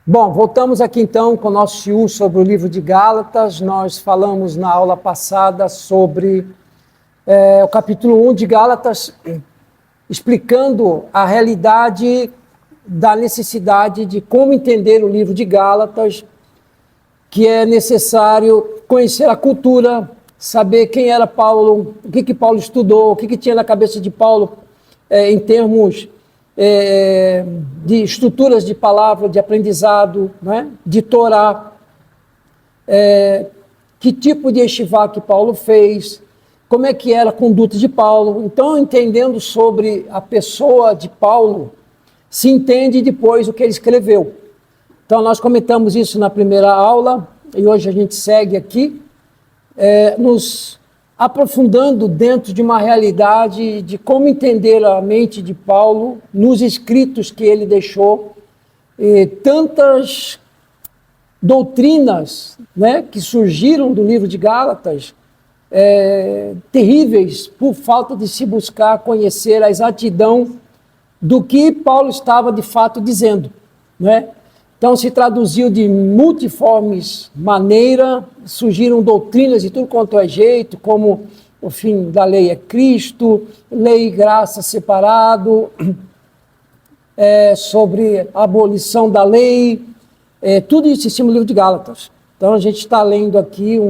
Bom, voltamos aqui então com o nosso shiur sobre o livro de Gálatas. Nós falamos na aula passada sobre o capítulo 1 de Gálatas, explicando a realidade da necessidade de como entender o livro de Gálatas, que é necessário conhecer a cultura, saber quem era Paulo, o que Paulo estudou, o que tinha na cabeça de Paulo em termos de estruturas de palavra, de aprendizado, né? De Torá, que tipo de yeshivá que Paulo fez, como é que era a conduta de Paulo. Então, entendendo sobre a pessoa de Paulo, se entende depois o que ele escreveu. Então, nós comentamos isso na primeira aula, e hoje a gente segue aqui, nos aprofundando dentro de uma realidade de como entender a mente de Paulo nos escritos que ele deixou, tantas doutrinas, né, que surgiram do livro de Gálatas, terríveis por falta de se buscar conhecer a exatidão do que Paulo estava de fato dizendo, né? Então se traduziu de multiformes maneira, surgiram doutrinas de tudo quanto é jeito, como o fim da lei é Cristo, lei e graça separado, sobre a abolição da lei, tudo isso em cima do livro de Gálatas. Então a gente está lendo aqui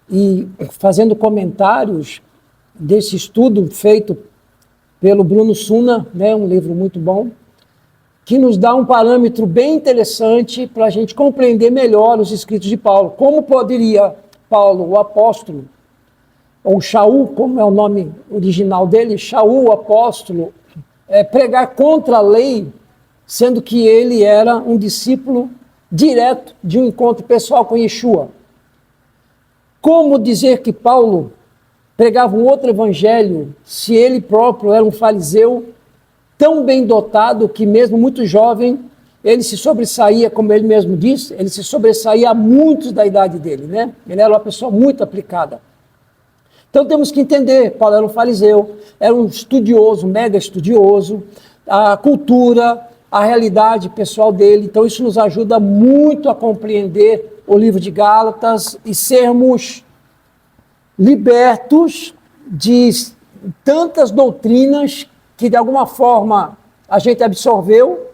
e fazendo comentários desse estudo feito pelo Bruno Suna, né, um livro muito bom, que nos dá um parâmetro bem interessante para a gente compreender melhor os escritos de Paulo. Como poderia Paulo, o apóstolo, ou Shaul, como é o nome original dele, Shaul, o apóstolo, pregar contra a lei, sendo que ele era um discípulo direto de um encontro pessoal com Yeshua. Como dizer que Paulo pregava um outro evangelho, se ele próprio era um fariseu tão bem dotado que mesmo muito jovem, ele se sobressaía, como ele mesmo disse, ele se sobressaía a muitos da idade dele, né? Ele era uma pessoa muito aplicada. Então temos que entender, Paulo era um fariseu, era um estudioso, mega estudioso, a cultura, a realidade pessoal dele, então isso nos ajuda muito a compreender o livro de Gálatas e sermos libertos de tantas doutrinas que de alguma forma a gente absorveu,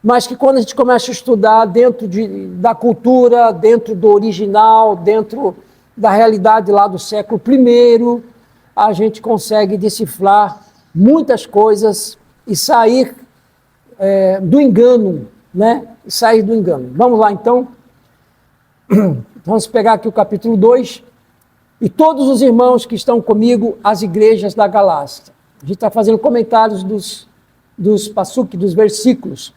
mas que quando a gente começa a estudar dentro da cultura, dentro do original, dentro da realidade lá do século I, a gente consegue decifrar muitas coisas e sair do engano, né? Sair do engano. Vamos lá então, vamos pegar aqui o capítulo 2, e todos os irmãos que estão comigo, as igrejas da Galácia. A gente está fazendo comentários dos passuque, dos versículos.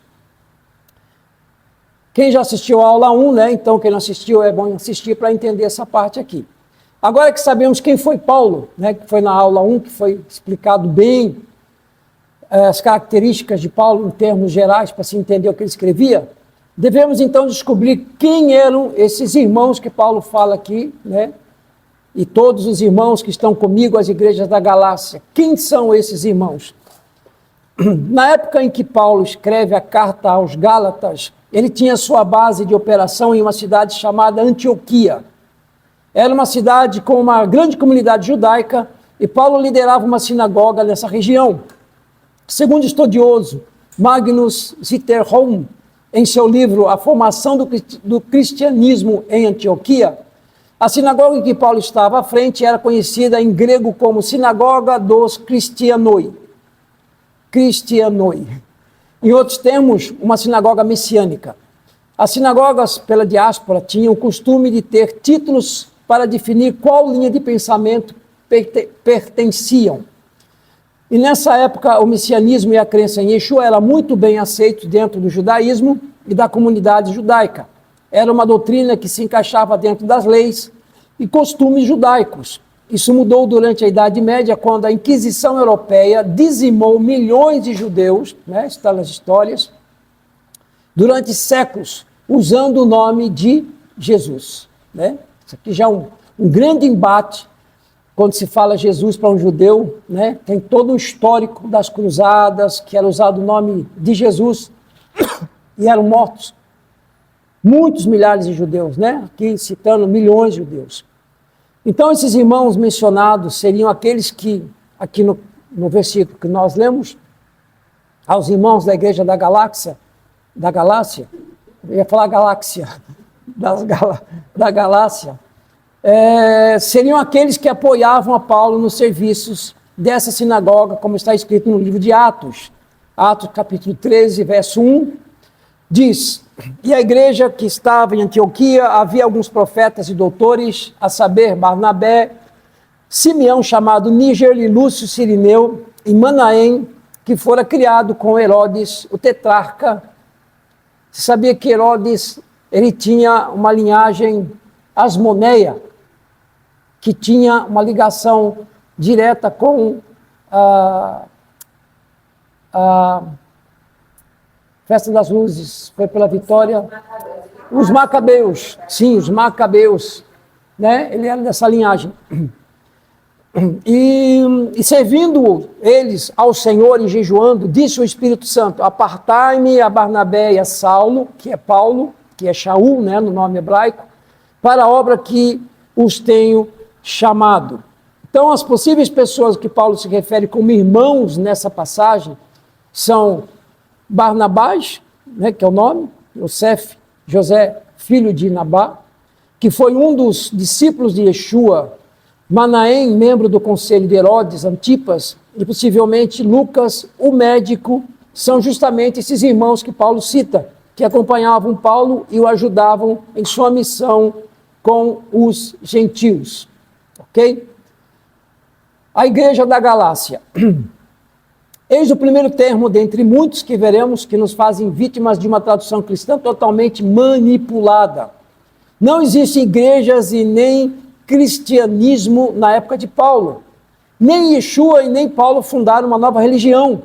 Quem já assistiu a aula 1, né? Então quem não assistiu é bom assistir para entender essa parte aqui. Agora que sabemos quem foi Paulo, né? Que foi na aula 1, que foi explicado bem as características de Paulo em termos gerais, para se entender o que ele escrevia, devemos então descobrir quem eram esses irmãos que Paulo fala aqui, né? E todos os irmãos que estão comigo, as igrejas da Galácia. Quem são esses irmãos? Na época em que Paulo escreve a carta aos Gálatas, ele tinha sua base de operação em uma cidade chamada Antioquia. Era uma cidade com uma grande comunidade judaica e Paulo liderava uma sinagoga nessa região. Segundo o estudioso Magnus Zitterholm, em seu livro A Formação do Cristianismo em Antioquia, a sinagoga em que Paulo estava à frente era conhecida em grego como Sinagoga dos Cristianoi. Em outros termos, uma sinagoga messiânica. As sinagogas pela diáspora tinham o costume de ter títulos para definir qual linha de pensamento pertenciam. E nessa época, o messianismo e a crença em Yeshua era muito bem aceito dentro do judaísmo e da comunidade judaica. Era uma doutrina que se encaixava dentro das leis e costumes judaicos. Isso mudou durante a Idade Média, quando a Inquisição Europeia dizimou milhões de judeus, né, está nas histórias, durante séculos, usando o nome de Jesus. Né? Isso aqui já é um grande embate, quando se fala Jesus para um judeu, né, tem todo um histórico das cruzadas, que era usado o nome de Jesus, e eram mortos muitos milhares de judeus, né? Aqui citando milhões de judeus. Então, esses irmãos mencionados seriam aqueles que, aqui no versículo que nós lemos, aos irmãos da igreja da Galáxia, eu ia falar galáxia, da Galácia, seriam aqueles que apoiavam a Paulo nos serviços dessa sinagoga, como está escrito no livro de Atos. Atos capítulo 13, verso 1, diz: e a igreja que estava em Antioquia, havia alguns profetas e doutores, a saber, Barnabé, Simeão, chamado Níger, e Lúcio Cirineu, e Manaém, que fora criado com Herodes, o tetrarca. Você sabia que Herodes, ele tinha uma linhagem asmoneia, que tinha uma ligação direta com a Festa das Luzes, foi pela vitória. Os Macabeus, sim, os Macabeus, né? Ele era dessa linhagem. E servindo eles ao Senhor e jejuando, disse o Espírito Santo: apartai-me a Barnabé e a Saulo, que é Paulo, que é Shaul, né, no nome hebraico, para a obra que os tenho chamado. Então, as possíveis pessoas que Paulo se refere como irmãos nessa passagem são Barnabás, né, que é o nome, Yosef, José, filho de Nabá, que foi um dos discípulos de Yeshua, Manaém, membro do conselho de Herodes, Antipas, e possivelmente Lucas, o médico, são justamente esses irmãos que Paulo cita, que acompanhavam Paulo e o ajudavam em sua missão com os gentios. Ok? A igreja da Galácia. Eis o primeiro termo dentre muitos que veremos que nos fazem vítimas de uma tradução cristã totalmente manipulada. Não existem igrejas e nem cristianismo na época de Paulo. Nem Yeshua e nem Paulo fundaram uma nova religião.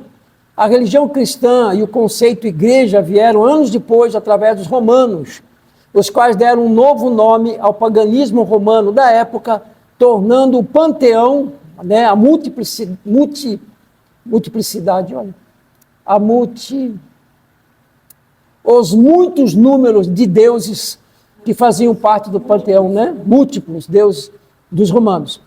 A religião cristã e o conceito igreja vieram anos depois através dos romanos, os quais deram um novo nome ao paganismo romano da época, tornando o panteão, né, a multiplicidade, olha, os muitos números de deuses que faziam parte do panteão, né, múltiplos deuses dos romanos.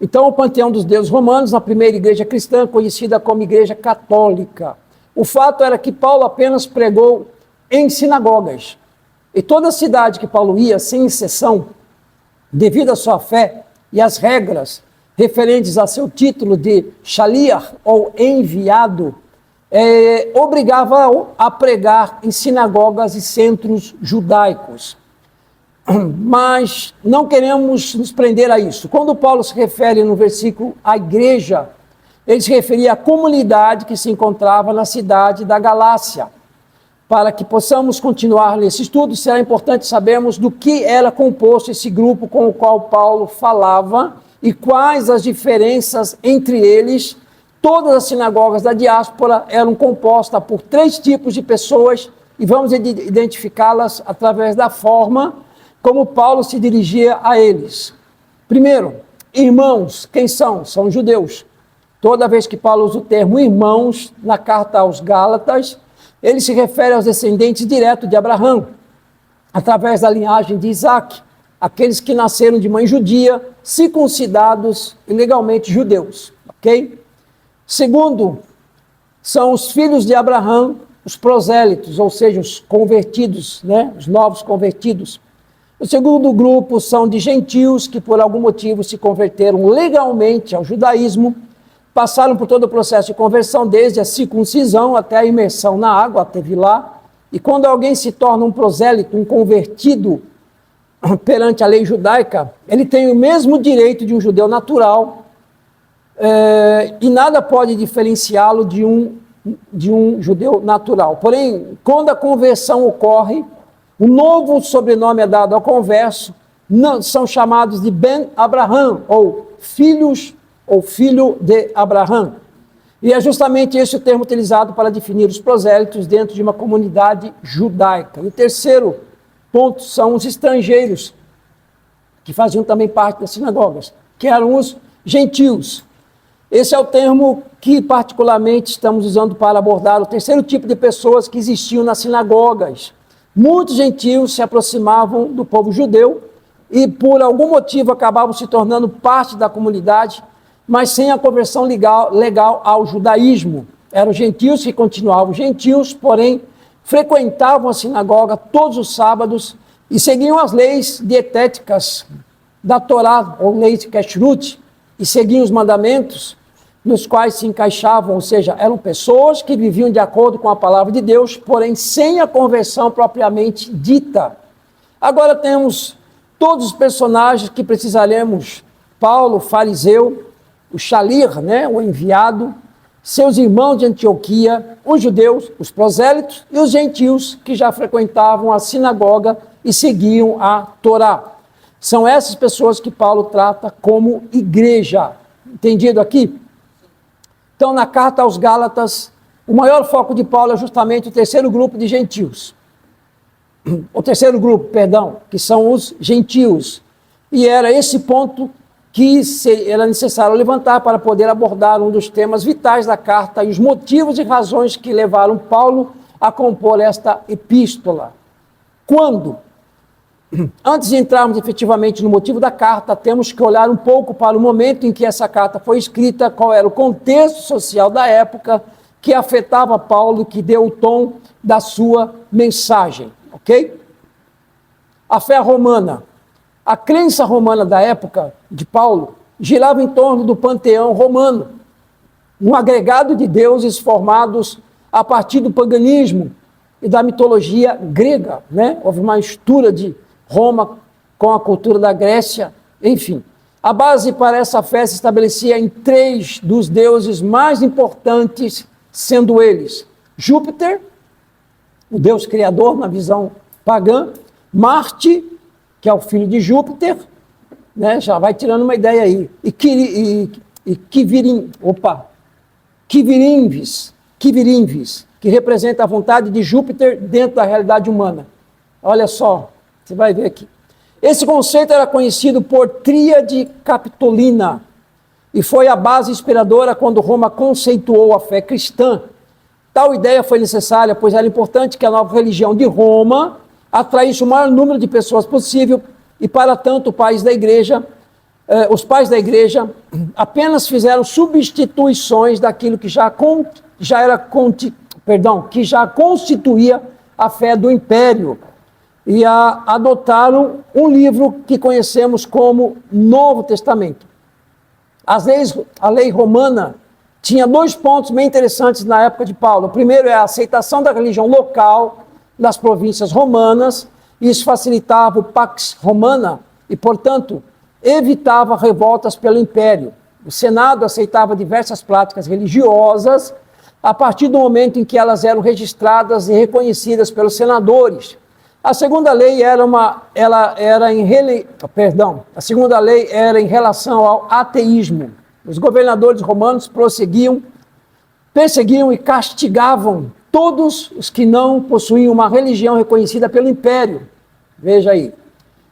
Então, o panteão dos deuses romanos, na primeira igreja cristã, conhecida como igreja católica. O fato era que Paulo apenas pregou em sinagogas. E toda cidade que Paulo ia, sem exceção, devido à sua fé e às regras referentes a seu título de shaliach, ou enviado, obrigava a pregar em sinagogas e centros judaicos. Mas não queremos nos prender a isso. Quando Paulo se refere no versículo à igreja, ele se referia à comunidade que se encontrava na cidade da Galácia. Para que possamos continuar nesse estudo, será importante sabermos do que era composto esse grupo com o qual Paulo falava e quais as diferenças entre eles. Todas as sinagogas da diáspora eram compostas por 3 tipos de pessoas e vamos identificá-las através da forma como Paulo se dirigia a eles. Primeiro, irmãos. Quem são? São judeus. Toda vez que Paulo usa o termo irmãos na carta aos Gálatas, ele se refere aos descendentes diretos de Abraão, através da linhagem de Isaac, aqueles que nasceram de mãe judia, circuncidados e legalmente judeus. Ok? Segundo, são os filhos de Abraão, os prosélitos, ou seja, os convertidos, né? Os novos convertidos. O segundo grupo são de gentios que por algum motivo se converteram legalmente ao judaísmo, passaram por todo o processo de conversão, desde a circuncisão até a imersão na água, até Tevilá. E quando alguém se torna um prosélito, um convertido perante a lei judaica, ele tem o mesmo direito de um judeu natural, e nada pode diferenciá-lo de um judeu natural. Porém, quando a conversão ocorre, um novo sobrenome é dado ao converso, são chamados de Ben Abraham, ou filhos, ou filho de Abraão. E é justamente esse o termo utilizado para definir os prosélitos dentro de uma comunidade judaica. E o terceiro ponto são os estrangeiros, que faziam também parte das sinagogas, que eram os gentios. Esse é o termo que particularmente estamos usando para abordar o terceiro tipo de pessoas que existiam nas sinagogas. Muitos gentios se aproximavam do povo judeu e por algum motivo acabavam se tornando parte da comunidade, mas sem a conversão legal ao judaísmo. Eram gentios que continuavam gentios, porém frequentavam a sinagoga todos os sábados e seguiam as leis dietéticas da Torá, ou leis de Kashrut, e seguiam os mandamentos nos quais se encaixavam, ou seja, eram pessoas que viviam de acordo com a palavra de Deus, porém sem a conversão propriamente dita. Agora temos todos os personagens que precisaremos: Paulo, o fariseu, o Shalir, né, o enviado, seus irmãos de Antioquia, os judeus, os prosélitos e os gentios que já frequentavam a sinagoga e seguiam a Torá. São essas pessoas que Paulo trata como igreja. Entendido aqui? Então, na carta aos Gálatas, o maior foco de Paulo é justamente o terceiro grupo de gentios. O terceiro grupo, perdão, que são os gentios. E era esse ponto que era necessário levantar para poder abordar um dos temas vitais da carta e os motivos e razões que levaram Paulo a compor esta epístola. Quando? Antes de entrarmos efetivamente no motivo da carta, temos que olhar um pouco para o momento em que essa carta foi escrita, qual era o contexto social da época que afetava Paulo, que deu o tom da sua mensagem, ok? A fé romana. A crença romana da época de Paulo girava em torno do panteão romano, um agregado de deuses formados a partir do paganismo e da mitologia grega, né? Houve uma mistura de Roma com a cultura da Grécia, enfim. A base para essa fé se estabelecia em 3 dos deuses mais importantes, sendo eles Júpiter, o deus criador na visão pagã, Marte, que é o filho de Júpiter, né, já vai tirando uma ideia aí, e Quivirinvis, que representa a vontade de Júpiter dentro da realidade humana. Olha só, você vai ver aqui. Esse conceito era conhecido por Tríade Capitolina e foi a base inspiradora quando Roma conceituou a fé cristã. Tal ideia foi necessária, pois era importante que a nova religião de Roma atraísse o maior número de pessoas possível e, para tanto, os pais da igreja apenas fizeram substituições daquilo que já constituía a fé do império e adotaram um livro que conhecemos como Novo Testamento. A lei romana tinha 2 pontos bem interessantes na época de Paulo. O primeiro é a aceitação da religião local das províncias romanas. Isso facilitava o Pax Romana e, portanto, evitava revoltas pelo império. O Senado aceitava diversas práticas religiosas a partir do momento em que elas eram registradas e reconhecidas pelos senadores. A segunda lei era em relação ao ateísmo. Os governadores romanos perseguiam e castigavam todos os que não possuíam uma religião reconhecida pelo império. Veja aí.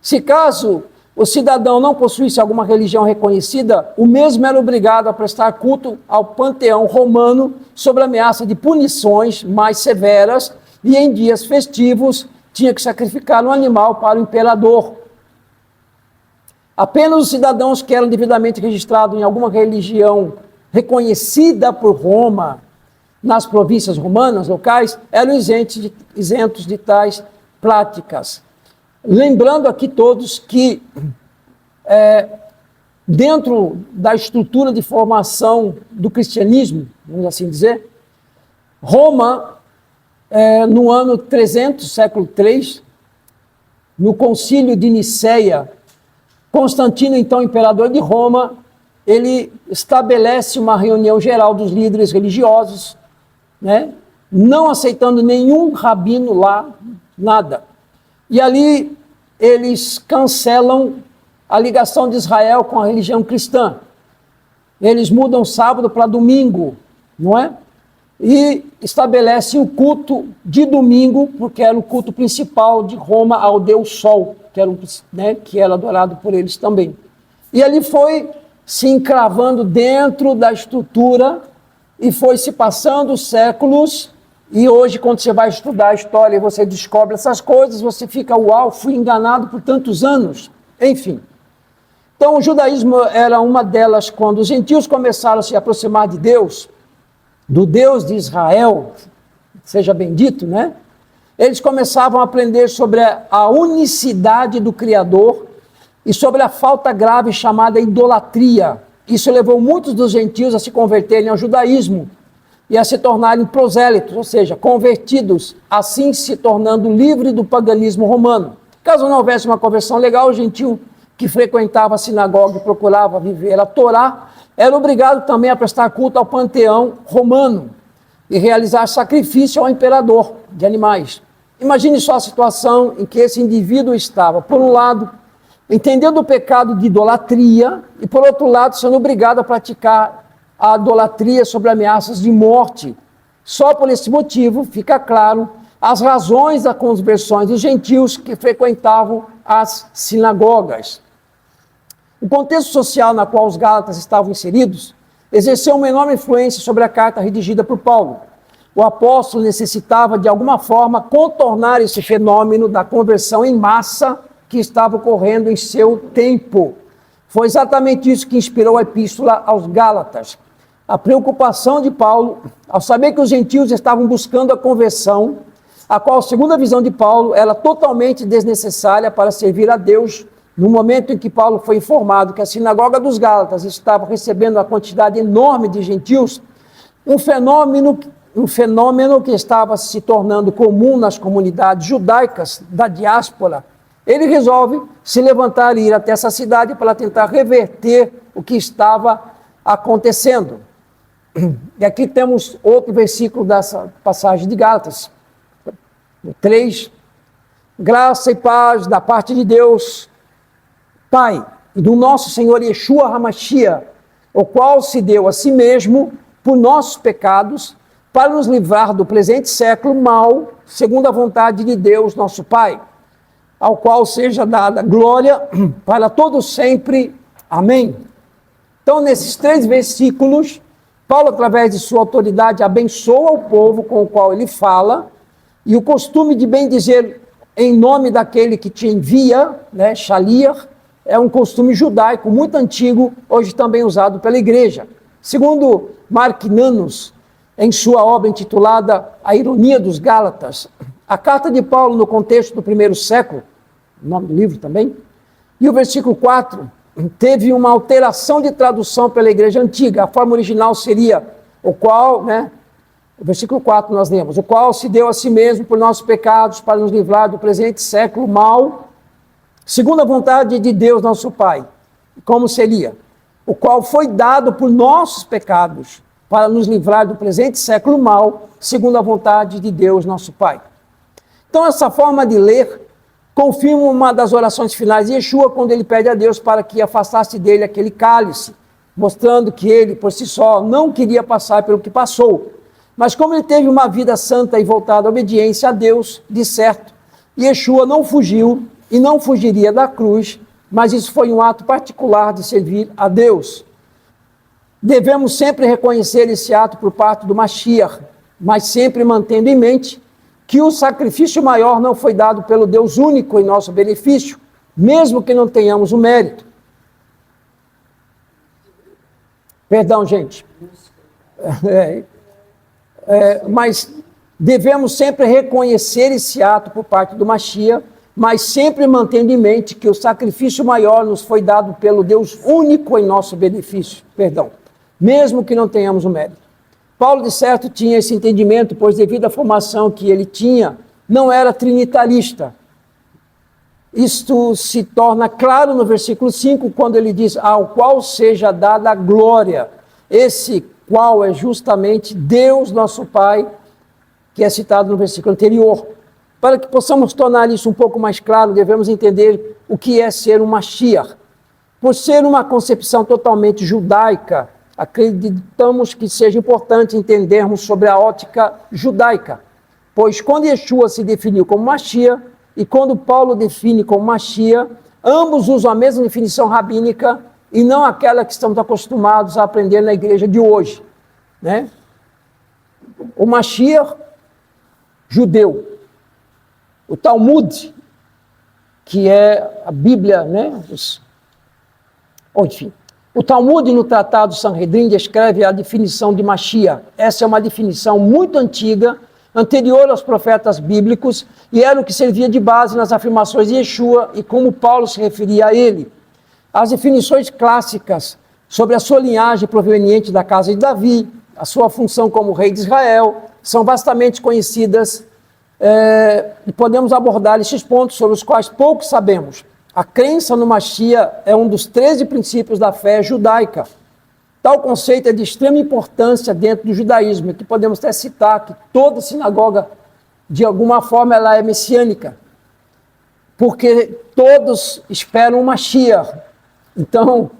Se caso o cidadão não possuísse alguma religião reconhecida, o mesmo era obrigado a prestar culto ao panteão romano sob ameaça de punições mais severas e em dias festivos tinha que sacrificar um animal para o imperador. Apenas os cidadãos que eram devidamente registrados em alguma religião reconhecida por Roma nas províncias romanas locais eram isentos de tais práticas. Lembrando aqui todos que dentro da estrutura de formação do cristianismo, vamos assim dizer, Roma, no ano 300, século III, no concílio de Niceia, Constantino, então imperador de Roma, ele estabelece uma reunião geral dos líderes religiosos, né, não aceitando nenhum rabino lá, nada. E ali eles cancelam a ligação de Israel com a religião cristã. Eles mudam sábado para domingo, não é? E estabelecem o culto de domingo, porque era o culto principal de Roma ao Deus Sol, que era adorado por eles também. E ali foi se encravando dentro da estrutura e foi se passando séculos. E hoje, quando você vai estudar a história e você descobre essas coisas, você fica, uau, fui enganado por tantos anos. Enfim. Então, o judaísmo era uma delas. Quando os gentios começaram a se aproximar de Deus, do Deus de Israel, seja bendito, né? Eles começavam a aprender sobre a unicidade do Criador e sobre a falta grave chamada idolatria. Isso levou muitos dos gentios a se converterem ao judaísmo e a se tornarem prosélitos, ou seja, convertidos, assim se tornando livre do paganismo romano. Caso não houvesse uma conversão legal, o gentio que frequentava a sinagoga e procurava viver a Torá era obrigado também a prestar culto ao panteão romano e realizar sacrifício ao imperador de animais. Imagine só a situação em que esse indivíduo estava, por um lado, entendendo o pecado de idolatria e, por outro lado, sendo obrigado a praticar a idolatria sobre ameaças de morte. Só por esse motivo, fica claro, as razões das conversões dos gentios que frequentavam as sinagogas. O contexto social na qual os gálatas estavam inseridos exerceu uma enorme influência sobre a carta redigida por Paulo. O apóstolo necessitava, de alguma forma, contornar esse fenômeno da conversão em massa que estava ocorrendo em seu tempo. Foi exatamente isso que inspirou a epístola aos Gálatas. A preocupação de Paulo, ao saber que os gentios estavam buscando a conversão, a qual, segundo a visão de Paulo, era totalmente desnecessária para servir a Deus. No momento em que Paulo foi informado que a sinagoga dos Gálatas estava recebendo uma quantidade enorme de gentios, um fenômeno que estava se tornando comum nas comunidades judaicas da diáspora, ele resolve se levantar e ir até essa cidade para tentar reverter o que estava acontecendo. E aqui temos outro versículo dessa passagem de Gálatas, 3. Graça e paz da parte de Deus, Pai, e do nosso Senhor Yeshua HaMashiach, o qual se deu a si mesmo por nossos pecados, para nos livrar do presente século mal, segundo a vontade de Deus, nosso Pai, ao qual seja dada glória para todos sempre. Amém. Então, nesses 3 versículos, Paulo, através de sua autoridade, abençoa o povo com o qual ele fala, e o costume de bem dizer em nome daquele que te envia, né, Shaliach, é um costume judaico muito antigo, hoje também usado pela igreja. Segundo Marquinanus, em sua obra intitulada A Ironia dos Gálatas, a carta de Paulo no contexto do primeiro século, o nome do livro também, e o versículo 4, teve uma alteração de tradução pela igreja antiga. A forma original seria, o qual, né, o versículo 4 nós lemos, o qual se deu a si mesmo por nossos pecados para nos livrar do presente século mal, segundo a vontade de Deus nosso Pai. Como seria? O qual foi dado por nossos pecados para nos livrar do presente século mal, segundo a vontade de Deus nosso Pai. Então essa forma de ler confirma uma das orações finais de Yeshua, quando ele pede a Deus para que afastasse dele aquele cálice, mostrando que ele, por si só, não queria passar pelo que passou. Mas como ele teve uma vida santa e voltada à obediência a Deus, de certo, Yeshua não fugiu e não fugiria da cruz, mas isso foi um ato particular de servir a Deus. Devemos sempre reconhecer esse ato por parte do Mashiach, mas sempre mantendo em mente que o sacrifício maior não foi dado pelo Deus único em nosso benefício, mesmo que não tenhamos o mérito. Perdão, gente. Mas devemos sempre reconhecer esse ato por parte do Mashiach, mas sempre mantendo em mente que o sacrifício maior nos foi dado pelo Deus único em nosso benefício. Perdão. Mesmo que não tenhamos o mérito. Paulo, de certo, tinha esse entendimento, pois devido à formação que ele tinha, não era trinitarista. Isto se torna claro no versículo 5, quando ele diz, ao qual seja dada a glória. Esse qual é justamente Deus, nosso Pai, que é citado no versículo anterior. Para que possamos tornar isso um pouco mais claro, devemos entender o que é ser um Mashiach. Por ser uma concepção totalmente judaica, acreditamos que seja importante entendermos sobre a ótica judaica, pois quando Yeshua se definiu como Mashiach e quando Paulo define como Mashiach, ambos usam a mesma definição rabínica e não aquela que estamos acostumados a aprender na igreja de hoje, né? O Mashiach judeu, o Talmud, que é a Bíblia, né? Enfim, o Talmud no Tratado Sanhedrin descreve a definição de Mashiach. Essa é uma definição muito antiga, anterior aos profetas bíblicos, e era o que servia de base nas afirmações de Yeshua e como Paulo se referia a ele. As definições clássicas sobre a sua linhagem proveniente da casa de Davi, a sua função como rei de Israel, são vastamente conhecidas e podemos abordar esses pontos sobre os quais pouco sabemos. A crença no Mashiach é um dos 13 princípios da fé judaica. Tal conceito é de extrema importância dentro do judaísmo, e que podemos até citar que toda sinagoga, de alguma forma, ela é messiânica, porque todos esperam o Mashiach. Então,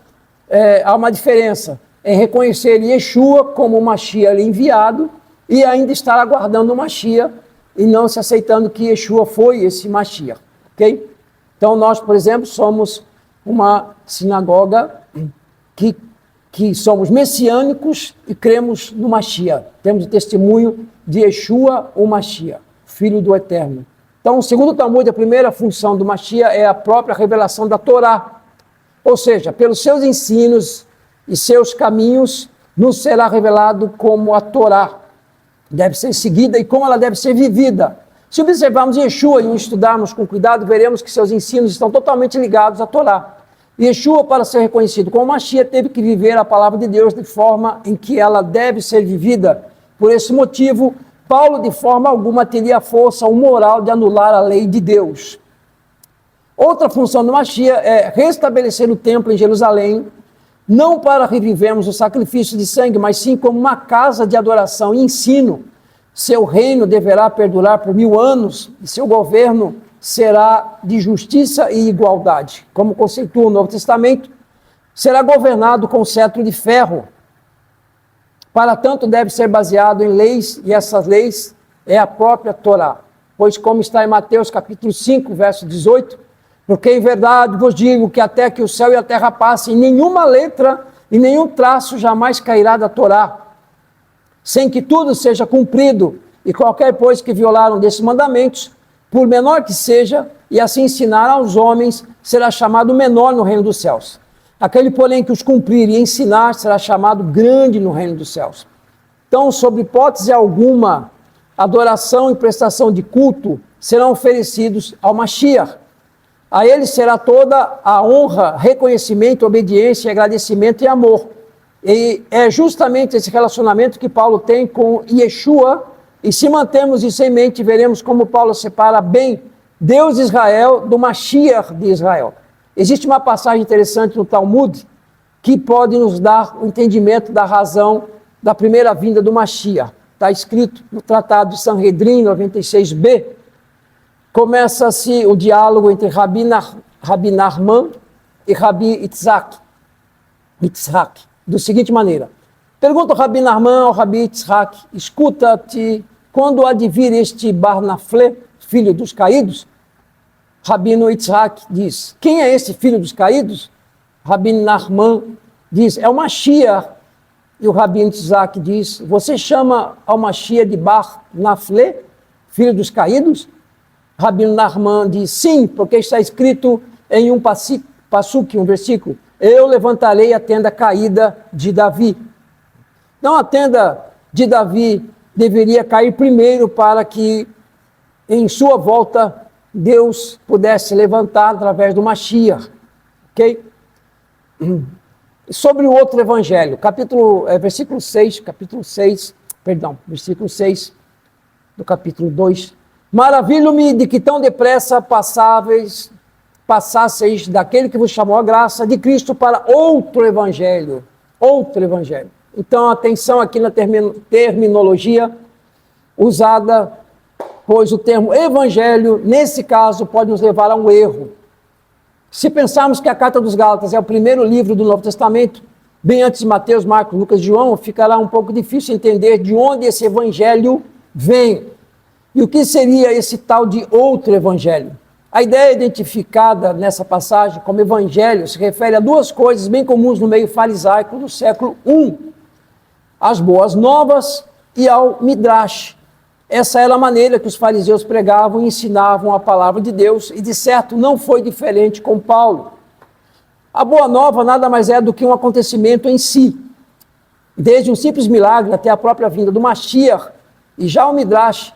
há uma diferença em reconhecer Yeshua como o Mashiach enviado e ainda estar aguardando o Mashiach e não se aceitando que Yeshua foi esse Mashiach, ok? Então, nós, por exemplo, somos uma sinagoga que somos messiânicos e cremos no Mashiach. Temos o testemunho de Yeshua, o Mashiach, Filho do Eterno. Então, segundo o Talmud, a primeira função do Mashiach é a própria revelação da Torá. Ou seja, pelos seus ensinos e seus caminhos, nos será revelado como a Torá deve ser seguida e como ela deve ser vivida. Se observarmos Yeshua e o estudarmos com cuidado, veremos que seus ensinos estão totalmente ligados à Torá. Yeshua, para ser reconhecido como Mashiach, teve que viver a palavra de Deus de forma em que ela deve ser vivida. Por esse motivo, Paulo, de forma alguma, teria a força ou moral de anular a lei de Deus. Outra função do Mashiach é restabelecer o templo em Jerusalém, não para revivermos o sacrifício de sangue, mas sim como uma casa de adoração e ensino. Seu reino deverá perdurar por 1000 anos e seu governo será de justiça e igualdade. Como conceitua o Novo Testamento, será governado com cetro de ferro. Para tanto, deve ser baseado em leis, e essas leis é a própria Torá. Pois, como está em Mateus capítulo 5, verso 18, porque em verdade vos digo que até que o céu e a terra passem, nenhuma letra e nenhum traço jamais cairá da Torá, sem que tudo seja cumprido, e qualquer, pois, que violaram desses mandamentos, por menor que seja, e assim ensinar aos homens, será chamado menor no reino dos céus. Aquele, porém, que os cumprir e ensinar, será chamado grande no reino dos céus. Então, sob hipótese alguma, adoração e prestação de culto serão oferecidos ao Mashiach. A ele será toda a honra, reconhecimento, obediência, agradecimento e amor. E é justamente esse relacionamento que Paulo tem com Yeshua, e se mantermos isso em mente, veremos como Paulo separa bem Deus de Israel do Mashiach de Israel. Existe uma passagem interessante no Talmud que pode nos dar o entendimento da razão da primeira vinda do Mashiach. Está escrito no Tratado de Sanhedrin 96b. Começa-se o diálogo entre Rabi Nachman e Rabi Yitzhak, da seguinte maneira. Pergunta o Rabi Nachman ao Rabi Yitzhak: escuta-te, quando há de vir este Barnaflé, filho dos caídos? Rabino Yitzhak diz: quem é esse filho dos caídos? Rabi Nachman diz: é o Mashiach. E o Rabino Yitzhak diz: você chama ao Mashiach de Barnaflé, filho dos caídos? Rabino Nachman diz: sim, porque está escrito em um passuque, um versículo: eu levantarei a tenda caída de Davi. Então a tenda de Davi deveria cair primeiro para que em sua volta Deus pudesse levantar através do Mashiach, ok? Sobre o outro evangelho, versículo 6 do capítulo 2. Maravilho-me de que tão depressa passasseis daquele que vos chamou a graça de Cristo para outro evangelho. Então, atenção aqui na terminologia usada, pois o termo evangelho, nesse caso, pode nos levar a um erro. Se pensarmos que a Carta dos Gálatas é o primeiro livro do Novo Testamento, bem antes de Mateus, Marcos, Lucas e João, ficará um pouco difícil entender de onde esse evangelho vem. E o que seria esse tal de outro evangelho? A ideia identificada nessa passagem como evangelho se refere a duas coisas bem comuns no meio farisaico do século I: as boas novas e ao Midrash. Essa era a maneira que os fariseus pregavam e ensinavam a palavra de Deus, e de certo não foi diferente com Paulo. A boa nova nada mais é do que um acontecimento em si, desde um simples milagre até a própria vinda do Mashiach, e já o Midrash,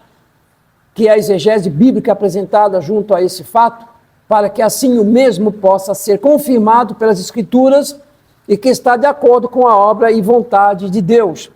que é a exegese bíblica apresentada junto a esse fato, para que assim o mesmo possa ser confirmado pelas Escrituras e que está de acordo com a obra e vontade de Deus.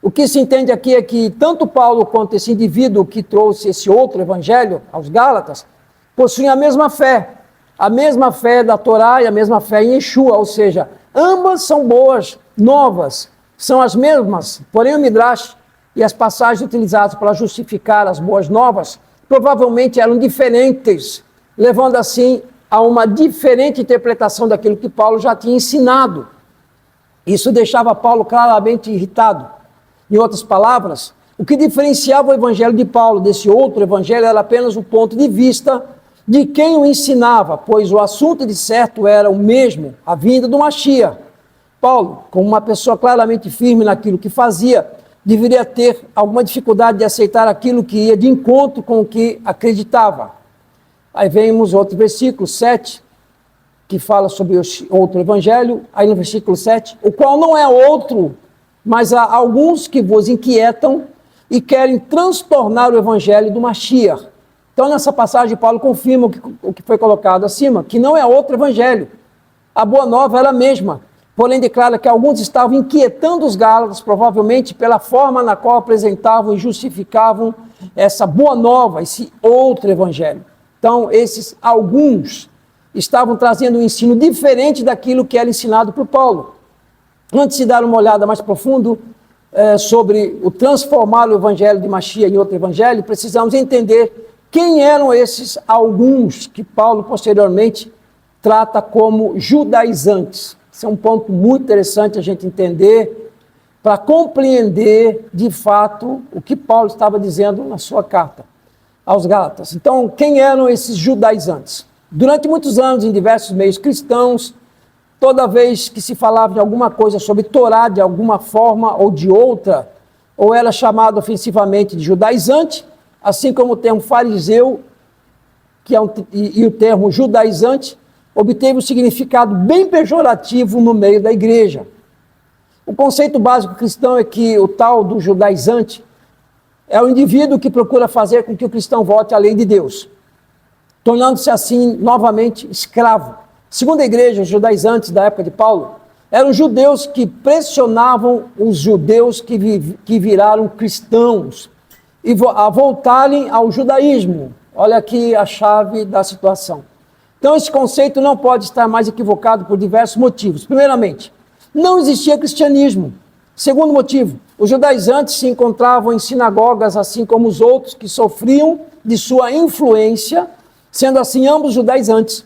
O que se entende aqui é que tanto Paulo quanto esse indivíduo que trouxe esse outro evangelho aos Gálatas possuem a mesma fé da Torá e a mesma fé em Yeshua, ou seja, ambas são boas, novas, são as mesmas, porém o Midrash e as passagens utilizadas para justificar as boas novas provavelmente eram diferentes, levando assim a uma diferente interpretação daquilo que Paulo já tinha ensinado. Isso deixava Paulo claramente irritado. Em outras palavras, o que diferenciava o evangelho de Paulo desse outro evangelho era apenas o ponto de vista de quem o ensinava, pois o assunto de certo era o mesmo, a vinda do Mashiach. Paulo, como uma pessoa claramente firme naquilo que fazia, deveria ter alguma dificuldade de aceitar aquilo que ia de encontro com o que acreditava. Aí vemos outro versículo, 7, que fala sobre outro evangelho, aí no versículo 7, o qual não é outro, mas há alguns que vos inquietam e querem transtornar o evangelho do Mashiach. Então, nessa passagem, Paulo confirma o que foi colocado acima, que não é outro evangelho. A boa nova era a mesma, porém declara que alguns estavam inquietando os Gálatas, provavelmente pela forma na qual apresentavam e justificavam essa boa nova, esse outro evangelho. Então, esses alguns estavam trazendo um ensino diferente daquilo que era ensinado por Paulo. Antes de dar uma olhada mais profunda sobre o transformar o evangelho de Mashiach em outro evangelho, precisamos entender quem eram esses alguns que Paulo posteriormente trata como judaizantes. Esse é um ponto muito interessante a gente entender para compreender de fato o que Paulo estava dizendo na sua carta aos Gálatas. Então, quem eram esses judaizantes? Durante muitos anos, em diversos meios cristãos, toda vez que se falava de alguma coisa sobre Torá, de alguma forma ou de outra, ou era chamado ofensivamente de judaizante, assim como o termo fariseu e o termo judaizante, obteve um significado bem pejorativo no meio da igreja. O conceito básico cristão é que o tal do judaizante é o indivíduo que procura fazer com que o cristão volte à lei de Deus, tornando-se assim novamente escravo. Segundo a igreja, os judaizantes da época de Paulo eram judeus que pressionavam os judeus que viraram cristãos a voltarem ao judaísmo. Olha aqui a chave da situação. Então esse conceito não pode estar mais equivocado por diversos motivos. Primeiramente, não existia cristianismo. Segundo motivo, os judaizantes se encontravam em sinagogas assim como os outros que sofriam de sua influência, sendo assim ambos judaizantes.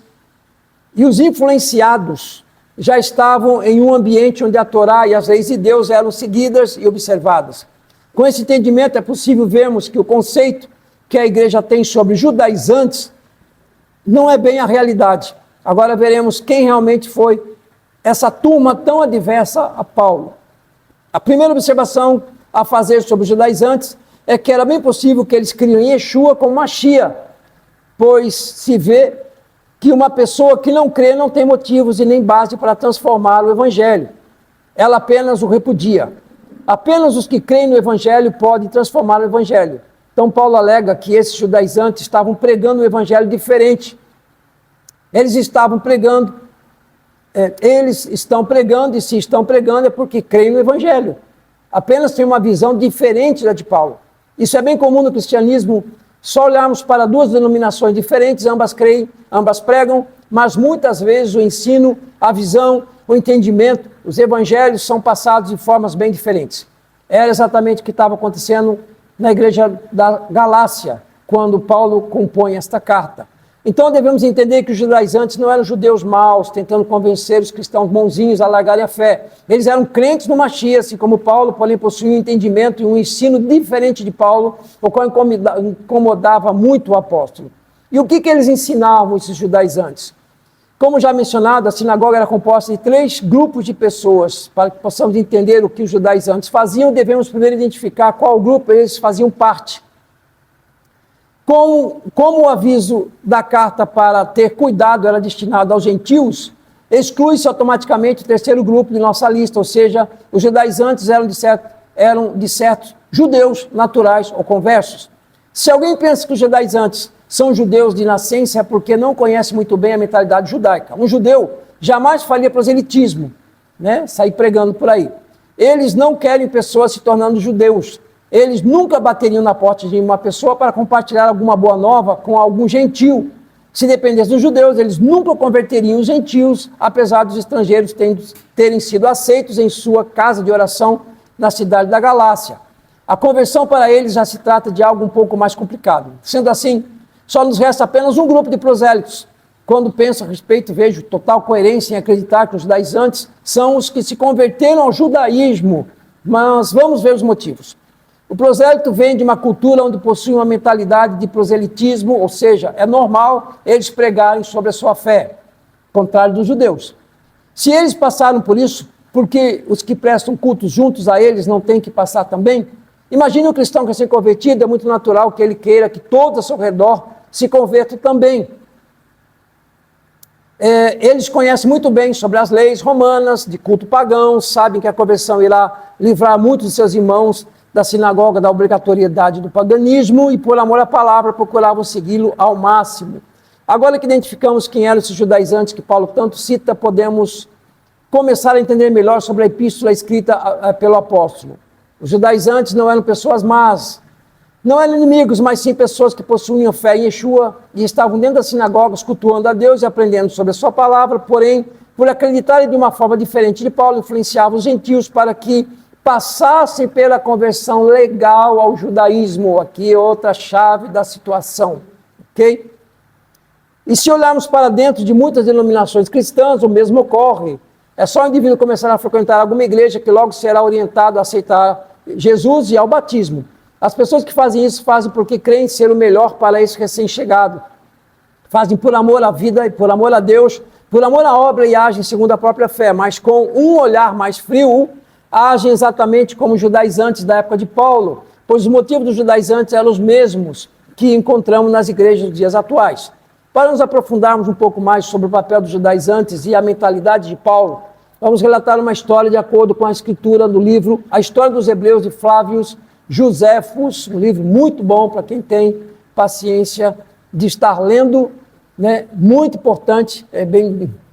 E os influenciados já estavam em um ambiente onde a Torá e as leis de Deus eram seguidas e observadas. Com esse entendimento é possível vermos que o conceito que a igreja tem sobre judaizantes não é bem a realidade. Agora veremos quem realmente foi essa turma tão adversa a Paulo. A primeira observação a fazer sobre os judaizantes é que era bem possível que eles criam Yeshua como Mashiach, pois se vê que uma pessoa que não crê não tem motivos e nem base para transformar o evangelho. Ela apenas o repudia. Apenas os que creem no evangelho podem transformar o evangelho. Então Paulo alega que esses judaizantes estavam pregando um evangelho diferente. Eles estão pregando, e se estão pregando é porque creem no evangelho. Apenas tem uma visão diferente da de Paulo. Isso é bem comum no cristianismo. Só olharmos para duas denominações diferentes, ambas creem, ambas pregam, mas muitas vezes o ensino, a visão, o entendimento, os evangelhos são passados de formas bem diferentes. Era exatamente o que estava acontecendo na igreja da Galácia, quando Paulo compõe esta carta. Então devemos entender que os judaizantes não eram judeus maus, tentando convencer os cristãos bonzinhos a largarem a fé. Eles eram crentes no Mashiach, assim como Paulo, porém possuíam um entendimento e um ensino diferente de Paulo, o qual incomodava muito o apóstolo. E o que eles ensinavam, esses judaizantes? Como já mencionado, a sinagoga era composta de 3 grupos de pessoas. Para que possamos entender o que os judaizantes faziam, devemos primeiro identificar qual grupo eles faziam parte. Como o aviso da carta para ter cuidado era destinado aos gentios, exclui-se automaticamente o 3º grupo de nossa lista, ou seja, os judaizantes eram de certo judeus naturais ou conversos. Se alguém pensa que os judaizantes são judeus de nascença, é porque não conhece muito bem a mentalidade judaica. Um judeu jamais faria proselitismo, né? Sair pregando por aí. Eles não querem pessoas se tornando judeus. Eles nunca bateriam na porta de uma pessoa para compartilhar alguma boa nova com algum gentio. Se dependesse dos judeus, eles nunca converteriam os gentios, apesar dos estrangeiros terem sido aceitos em sua casa de oração na cidade da Galácia. A conversão para eles já se trata de algo um pouco mais complicado. Sendo assim, só nos resta apenas um grupo de prosélitos. Quando penso a respeito, vejo total coerência em acreditar que os judaizantes são os que se converteram ao judaísmo. Mas vamos ver os motivos. O prosélito vem de uma cultura onde possui uma mentalidade de proselitismo, ou seja, é normal eles pregarem sobre a sua fé, contrário dos judeus. Se eles passaram por isso, por que os que prestam cultos juntos a eles não têm que passar também? Imagine um cristão recém-convertido, é muito natural que ele queira que todos ao seu redor se convertam também. Eles conhecem muito bem sobre as leis romanas de culto pagão, sabem que a conversão irá livrar muitos de seus irmãos da sinagoga da obrigatoriedade do paganismo e, por amor à palavra, procuravam segui-lo ao máximo. Agora que identificamos quem eram esses judaizantes que Paulo tanto cita, podemos começar a entender melhor sobre a epístola escrita pelo apóstolo. Os judaizantes não eram pessoas más, não eram inimigos, mas sim pessoas que possuíam fé em Yeshua e estavam dentro das sinagogas cultuando a Deus e aprendendo sobre a sua palavra, porém, por acreditarem de uma forma diferente de Paulo, influenciavam os gentios para que passassem pela conversão legal ao judaísmo. Aqui é outra chave da situação, ok? E se olharmos para dentro de muitas denominações cristãs, o mesmo ocorre. É só o indivíduo começar a frequentar alguma igreja que logo será orientado a aceitar Jesus e ao batismo. As pessoas que fazem isso fazem porque creem ser o melhor para esse recém-chegado. Fazem por amor à vida e por amor a Deus, por amor à obra e agem segundo a própria fé, mas com um olhar mais frio, agem exatamente como os judaizantes da época de Paulo, pois os motivos dos judaizantes eram os mesmos que encontramos nas igrejas dos dias atuais. Para nos aprofundarmos um pouco mais sobre o papel dos judaizantes e a mentalidade de Paulo, vamos relatar uma história de acordo com a escritura do livro A História dos Hebreus de Flávio Joséfos, um livro muito bom para quem tem paciência de estar lendo, né? Muito importante,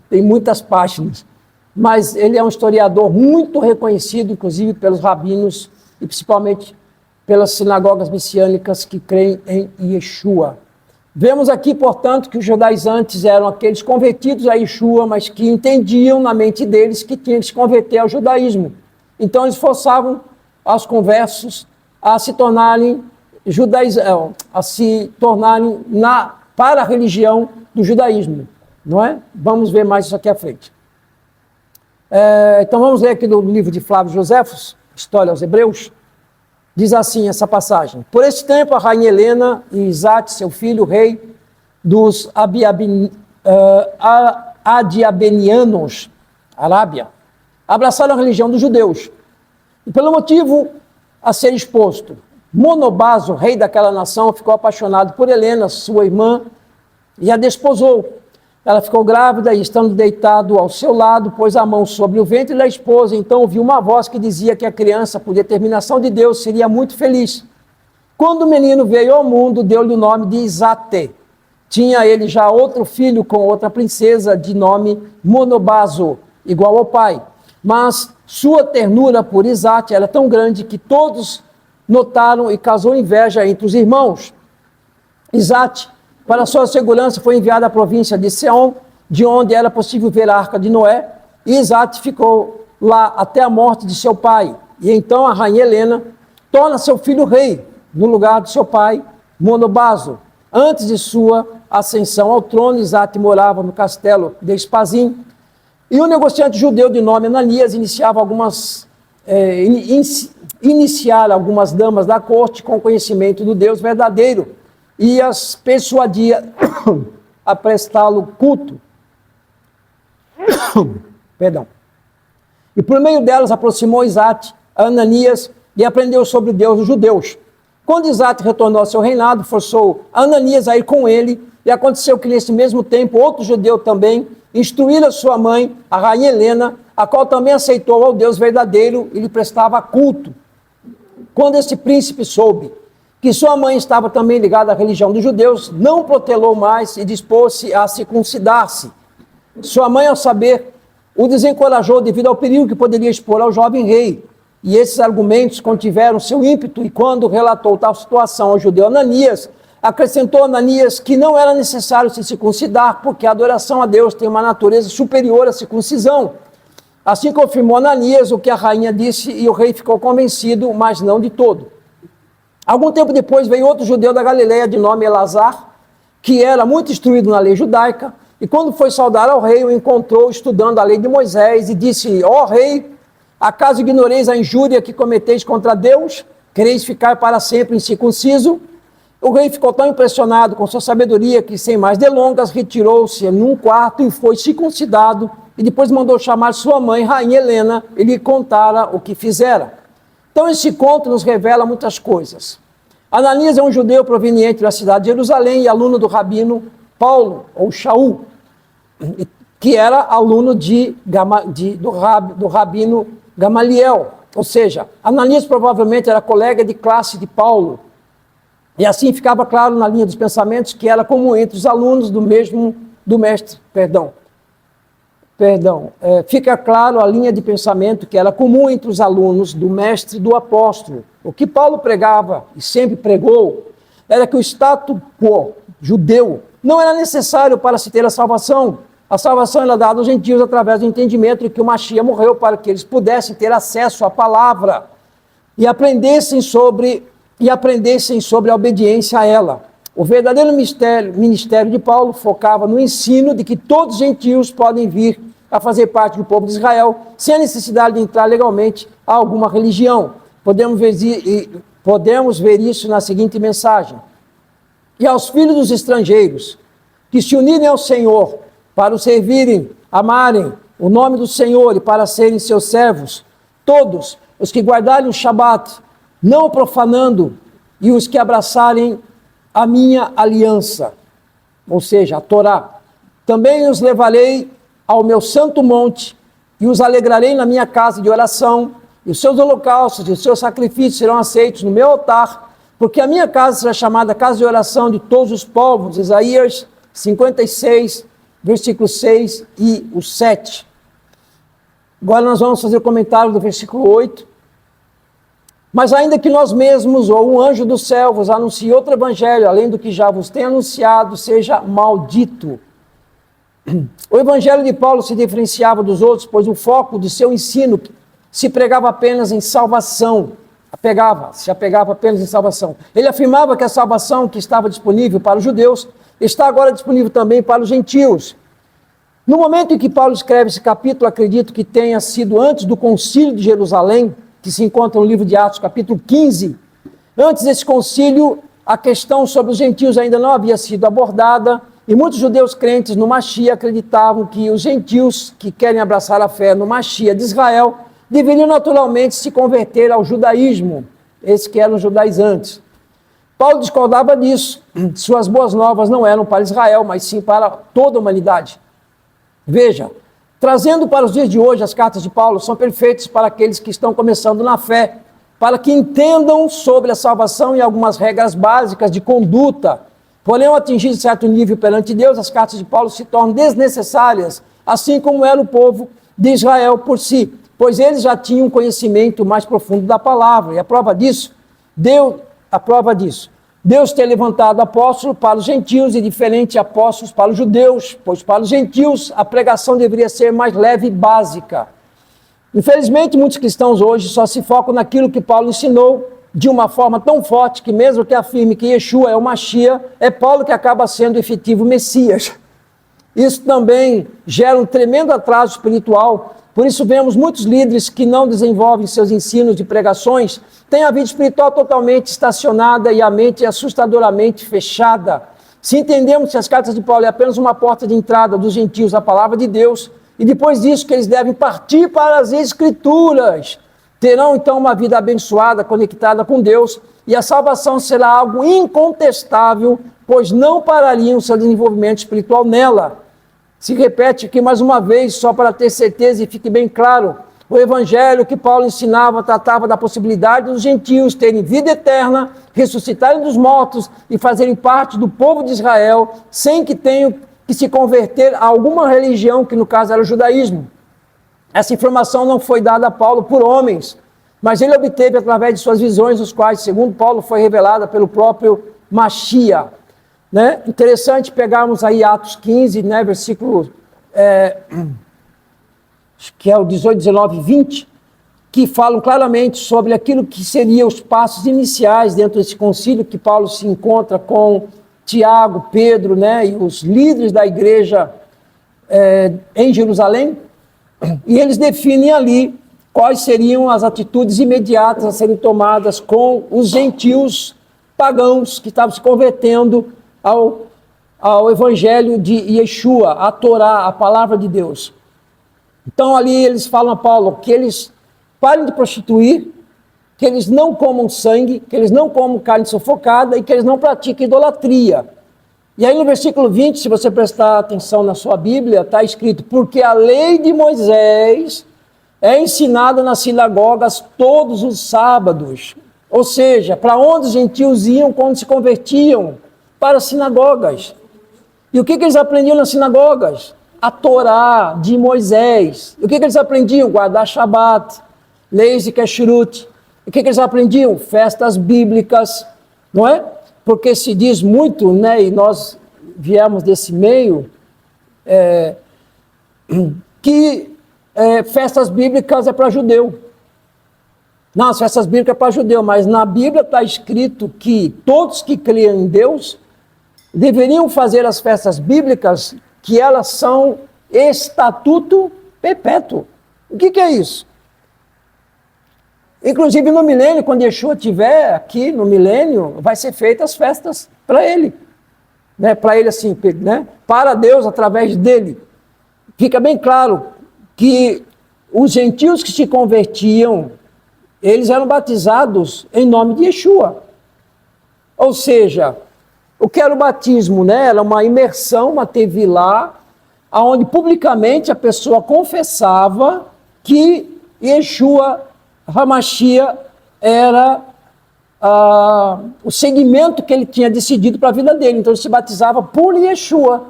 tem muitas páginas. Mas ele é um historiador muito reconhecido, inclusive pelos rabinos e principalmente pelas sinagogas messiânicas que creem em Yeshua. Vemos aqui, portanto, que os judaizantes eram aqueles convertidos a Yeshua, mas que entendiam na mente deles que tinham que se converter ao judaísmo. Então eles forçavam aos conversos a se tornarem para a religião do judaísmo, não é? Vamos ver mais isso aqui à frente. Então vamos ler aqui do livro de Flávio Joséfos, História aos Hebreus. Diz assim essa passagem: Por esse tempo a rainha Helena e Isate, seu filho, rei dos Adiabenianos, Arábia, abraçaram a religião dos judeus. E pelo motivo a ser exposto, Monobazo, rei daquela nação, ficou apaixonado por Helena, sua irmã, e a desposou. Ela ficou grávida e, estando deitado ao seu lado, pôs a mão sobre o ventre da esposa. Então ouviu uma voz que dizia que a criança, por determinação de Deus, seria muito feliz. Quando o menino veio ao mundo, deu-lhe o nome de Isate. Tinha ele já outro filho com outra princesa, de nome Monobazo, igual ao pai. Mas sua ternura por Isate era tão grande que todos notaram e causou inveja entre os irmãos. Isate, para sua segurança, foi enviado à província de Seom, de onde era possível ver a arca de Noé, e Isate ficou lá até a morte de seu pai. E então a rainha Helena torna seu filho rei, no lugar de seu pai, Monobazo. Antes de sua ascensão ao trono, Isate morava no castelo de Espazim, e o negociante judeu de nome Ananias iniciar algumas damas da corte com conhecimento do Deus verdadeiro, e as persuadia a prestá-lo culto. Perdão. E por meio delas aproximou Isate a Ananias e aprendeu sobre Deus dos judeus. Quando Isate retornou ao seu reinado, forçou Ananias a ir com ele, e aconteceu que nesse mesmo tempo outro judeu também instruíra sua mãe, a rainha Helena, a qual também aceitou ao Deus verdadeiro e lhe prestava culto. Quando esse príncipe soube que sua mãe estava também ligada à religião dos judeus, não protelou mais e dispôs-se a circuncidar-se. Sua mãe, ao saber, o desencorajou devido ao perigo que poderia expor ao jovem rei. E esses argumentos contiveram seu ímpeto, e quando relatou tal situação ao judeu Ananias, acrescentou Ananias que não era necessário se circuncidar, porque a adoração a Deus tem uma natureza superior à circuncisão. Assim confirmou Ananias o que a rainha disse, e o rei ficou convencido, mas não de todo. Algum tempo depois veio outro judeu da Galileia de nome Elazar, que era muito instruído na lei judaica, e quando foi saudar ao rei, o encontrou estudando a lei de Moisés, e disse: ó rei, acaso ignoreis a injúria que cometeis contra Deus? Quereis ficar para sempre incircunciso? O rei ficou tão impressionado com sua sabedoria que, sem mais delongas, retirou-se num quarto e foi circuncidado, e depois mandou chamar sua mãe, rainha Helena, e lhe contara o que fizera. Então esse conto nos revela muitas coisas. Ananias é um judeu proveniente da cidade de Jerusalém e aluno do rabino Paulo, ou Shaul, que era aluno do rabino Gamaliel. Ou seja, Ananias provavelmente era colega de classe de Paulo. E assim ficava claro na linha dos pensamentos que era comum entre os alunos do mestre. Fica claro a linha de pensamento que era comum entre os alunos do mestre e do apóstolo. O que Paulo pregava e sempre pregou era que o status quo judeu não era necessário para se ter a salvação. A salvação era dada aos gentios através do entendimento de que o Mashiach morreu para que eles pudessem ter acesso à palavra e aprendessem sobre a obediência a ela. O verdadeiro ministério de Paulo focava no ensino de que todos os gentios podem vir a fazer parte do povo de Israel sem a necessidade de entrar legalmente a alguma religião. Podemos ver isso na seguinte mensagem: e aos filhos dos estrangeiros que se unirem ao Senhor para o servirem, amarem o nome do Senhor e para serem seus servos, todos os que guardarem o Shabat, não o profanando, e os que abraçarem a minha aliança, ou seja, a Torá, também os levarei ao meu santo monte e os alegrarei na minha casa de oração, e os seus holocaustos e os seus sacrifícios serão aceitos no meu altar, porque a minha casa será chamada casa de oração de todos os povos. Isaías 56, versículo 6 e o 7. Agora nós vamos fazer o comentário do versículo 8. Mas ainda que nós mesmos ou um anjo do céu vos anuncie outro evangelho, além do que já vos tem anunciado, seja maldito. O evangelho de Paulo se diferenciava dos outros, pois o foco de seu ensino se pregava apenas em salvação. Se apegava apenas em salvação. Ele afirmava que a salvação que estava disponível para os judeus está agora disponível também para os gentios. No momento em que Paulo escreve esse capítulo, acredito que tenha sido antes do concílio de Jerusalém, que se encontra no livro de Atos, capítulo 15. Antes desse concílio, a questão sobre os gentios ainda não havia sido abordada, e muitos judeus crentes no Mashiach acreditavam que os gentios que querem abraçar a fé no Mashiach de Israel deveriam naturalmente se converter ao judaísmo, esses que eram judaizantes. Paulo discordava disso. Suas boas novas não eram para Israel, mas sim para toda a humanidade. Veja, trazendo para os dias de hoje, as cartas de Paulo são perfeitas para aqueles que estão começando na fé, para que entendam sobre a salvação e algumas regras básicas de conduta. Porém, ao atingir certo nível perante Deus, as cartas de Paulo se tornam desnecessárias, assim como era o povo de Israel por si, pois eles já tinham um conhecimento mais profundo da palavra. E a prova disso, Deus tem levantado apóstolos para os gentios e diferentes apóstolos para os judeus, pois para os gentios a pregação deveria ser mais leve e básica. Infelizmente, muitos cristãos hoje só se focam naquilo que Paulo ensinou de uma forma tão forte que mesmo que afirme que Yeshua é o Mashiach, é Paulo que acaba sendo o efetivo Messias. Isso também gera um tremendo atraso espiritual, Por isso vemos muitos líderes que não desenvolvem seus ensinos de pregações, têm a vida espiritual totalmente estacionada e a mente assustadoramente fechada. Se entendemos que as cartas de Paulo é apenas uma porta de entrada dos gentios à palavra de Deus, e depois disso que eles devem partir para as Escrituras, terão então uma vida abençoada, conectada com Deus, e a salvação será algo incontestável, pois não parariam seu desenvolvimento espiritual nela. Se repete aqui mais uma vez, só para ter certeza e fique bem claro, o evangelho que Paulo ensinava tratava da possibilidade dos gentios terem vida eterna, ressuscitarem dos mortos e fazerem parte do povo de Israel, sem que tenham que se converter a alguma religião, que no caso era o judaísmo. Essa informação não foi dada a Paulo por homens, mas ele obteve através de suas visões, os quais, segundo Paulo, foi revelada pelo próprio Mashiach. Né? Interessante pegarmos aí Atos 15, né, versículo, acho que é o 18, 19 e 20, que falam claramente sobre aquilo que seriam os passos iniciais dentro desse concílio que Paulo se encontra com Tiago, Pedro, né, e os líderes da igreja em Jerusalém, e eles definem ali quais seriam as atitudes imediatas a serem tomadas com os gentios pagãos que estavam se convertendo ao evangelho de Yeshua, a Torá, a palavra de Deus. Então ali eles falam a Paulo que eles parem de prostituir, que eles não comam sangue, que eles não comam carne sufocada e que eles não pratiquem idolatria. E aí no versículo 20, se você prestar atenção na sua Bíblia, está escrito: porque a lei de Moisés é ensinada nas sinagogas todos os sábados. Ou seja, para onde os gentios iam quando se convertiam? Para as sinagogas. E o que eles aprendiam nas sinagogas? A Torá de Moisés. E o que eles aprendiam? Guardar Shabat, leis de Kashrut. E o que eles aprendiam? Festas bíblicas, não é? Porque se diz muito, né, e nós viemos desse meio, que festas bíblicas é para judeu. Não, as festas bíblicas é para judeu, mas na Bíblia está escrito que todos que criam em Deus deveriam fazer as festas bíblicas, que elas são estatuto perpétuo. O que é isso? Inclusive no milênio, quando Yeshua estiver aqui no milênio, vai ser feitas as festas para ele. Né? Para ele assim, né? Para Deus através dele. Fica bem claro que os gentios que se convertiam, eles eram batizados em nome de Yeshua. Ou seja, o que era o batismo, né? Era uma imersão, uma tevilá, onde publicamente a pessoa confessava que Yeshua HaMashiach era o segmento que ele tinha decidido para a vida dele. Então ele se batizava por Yeshua.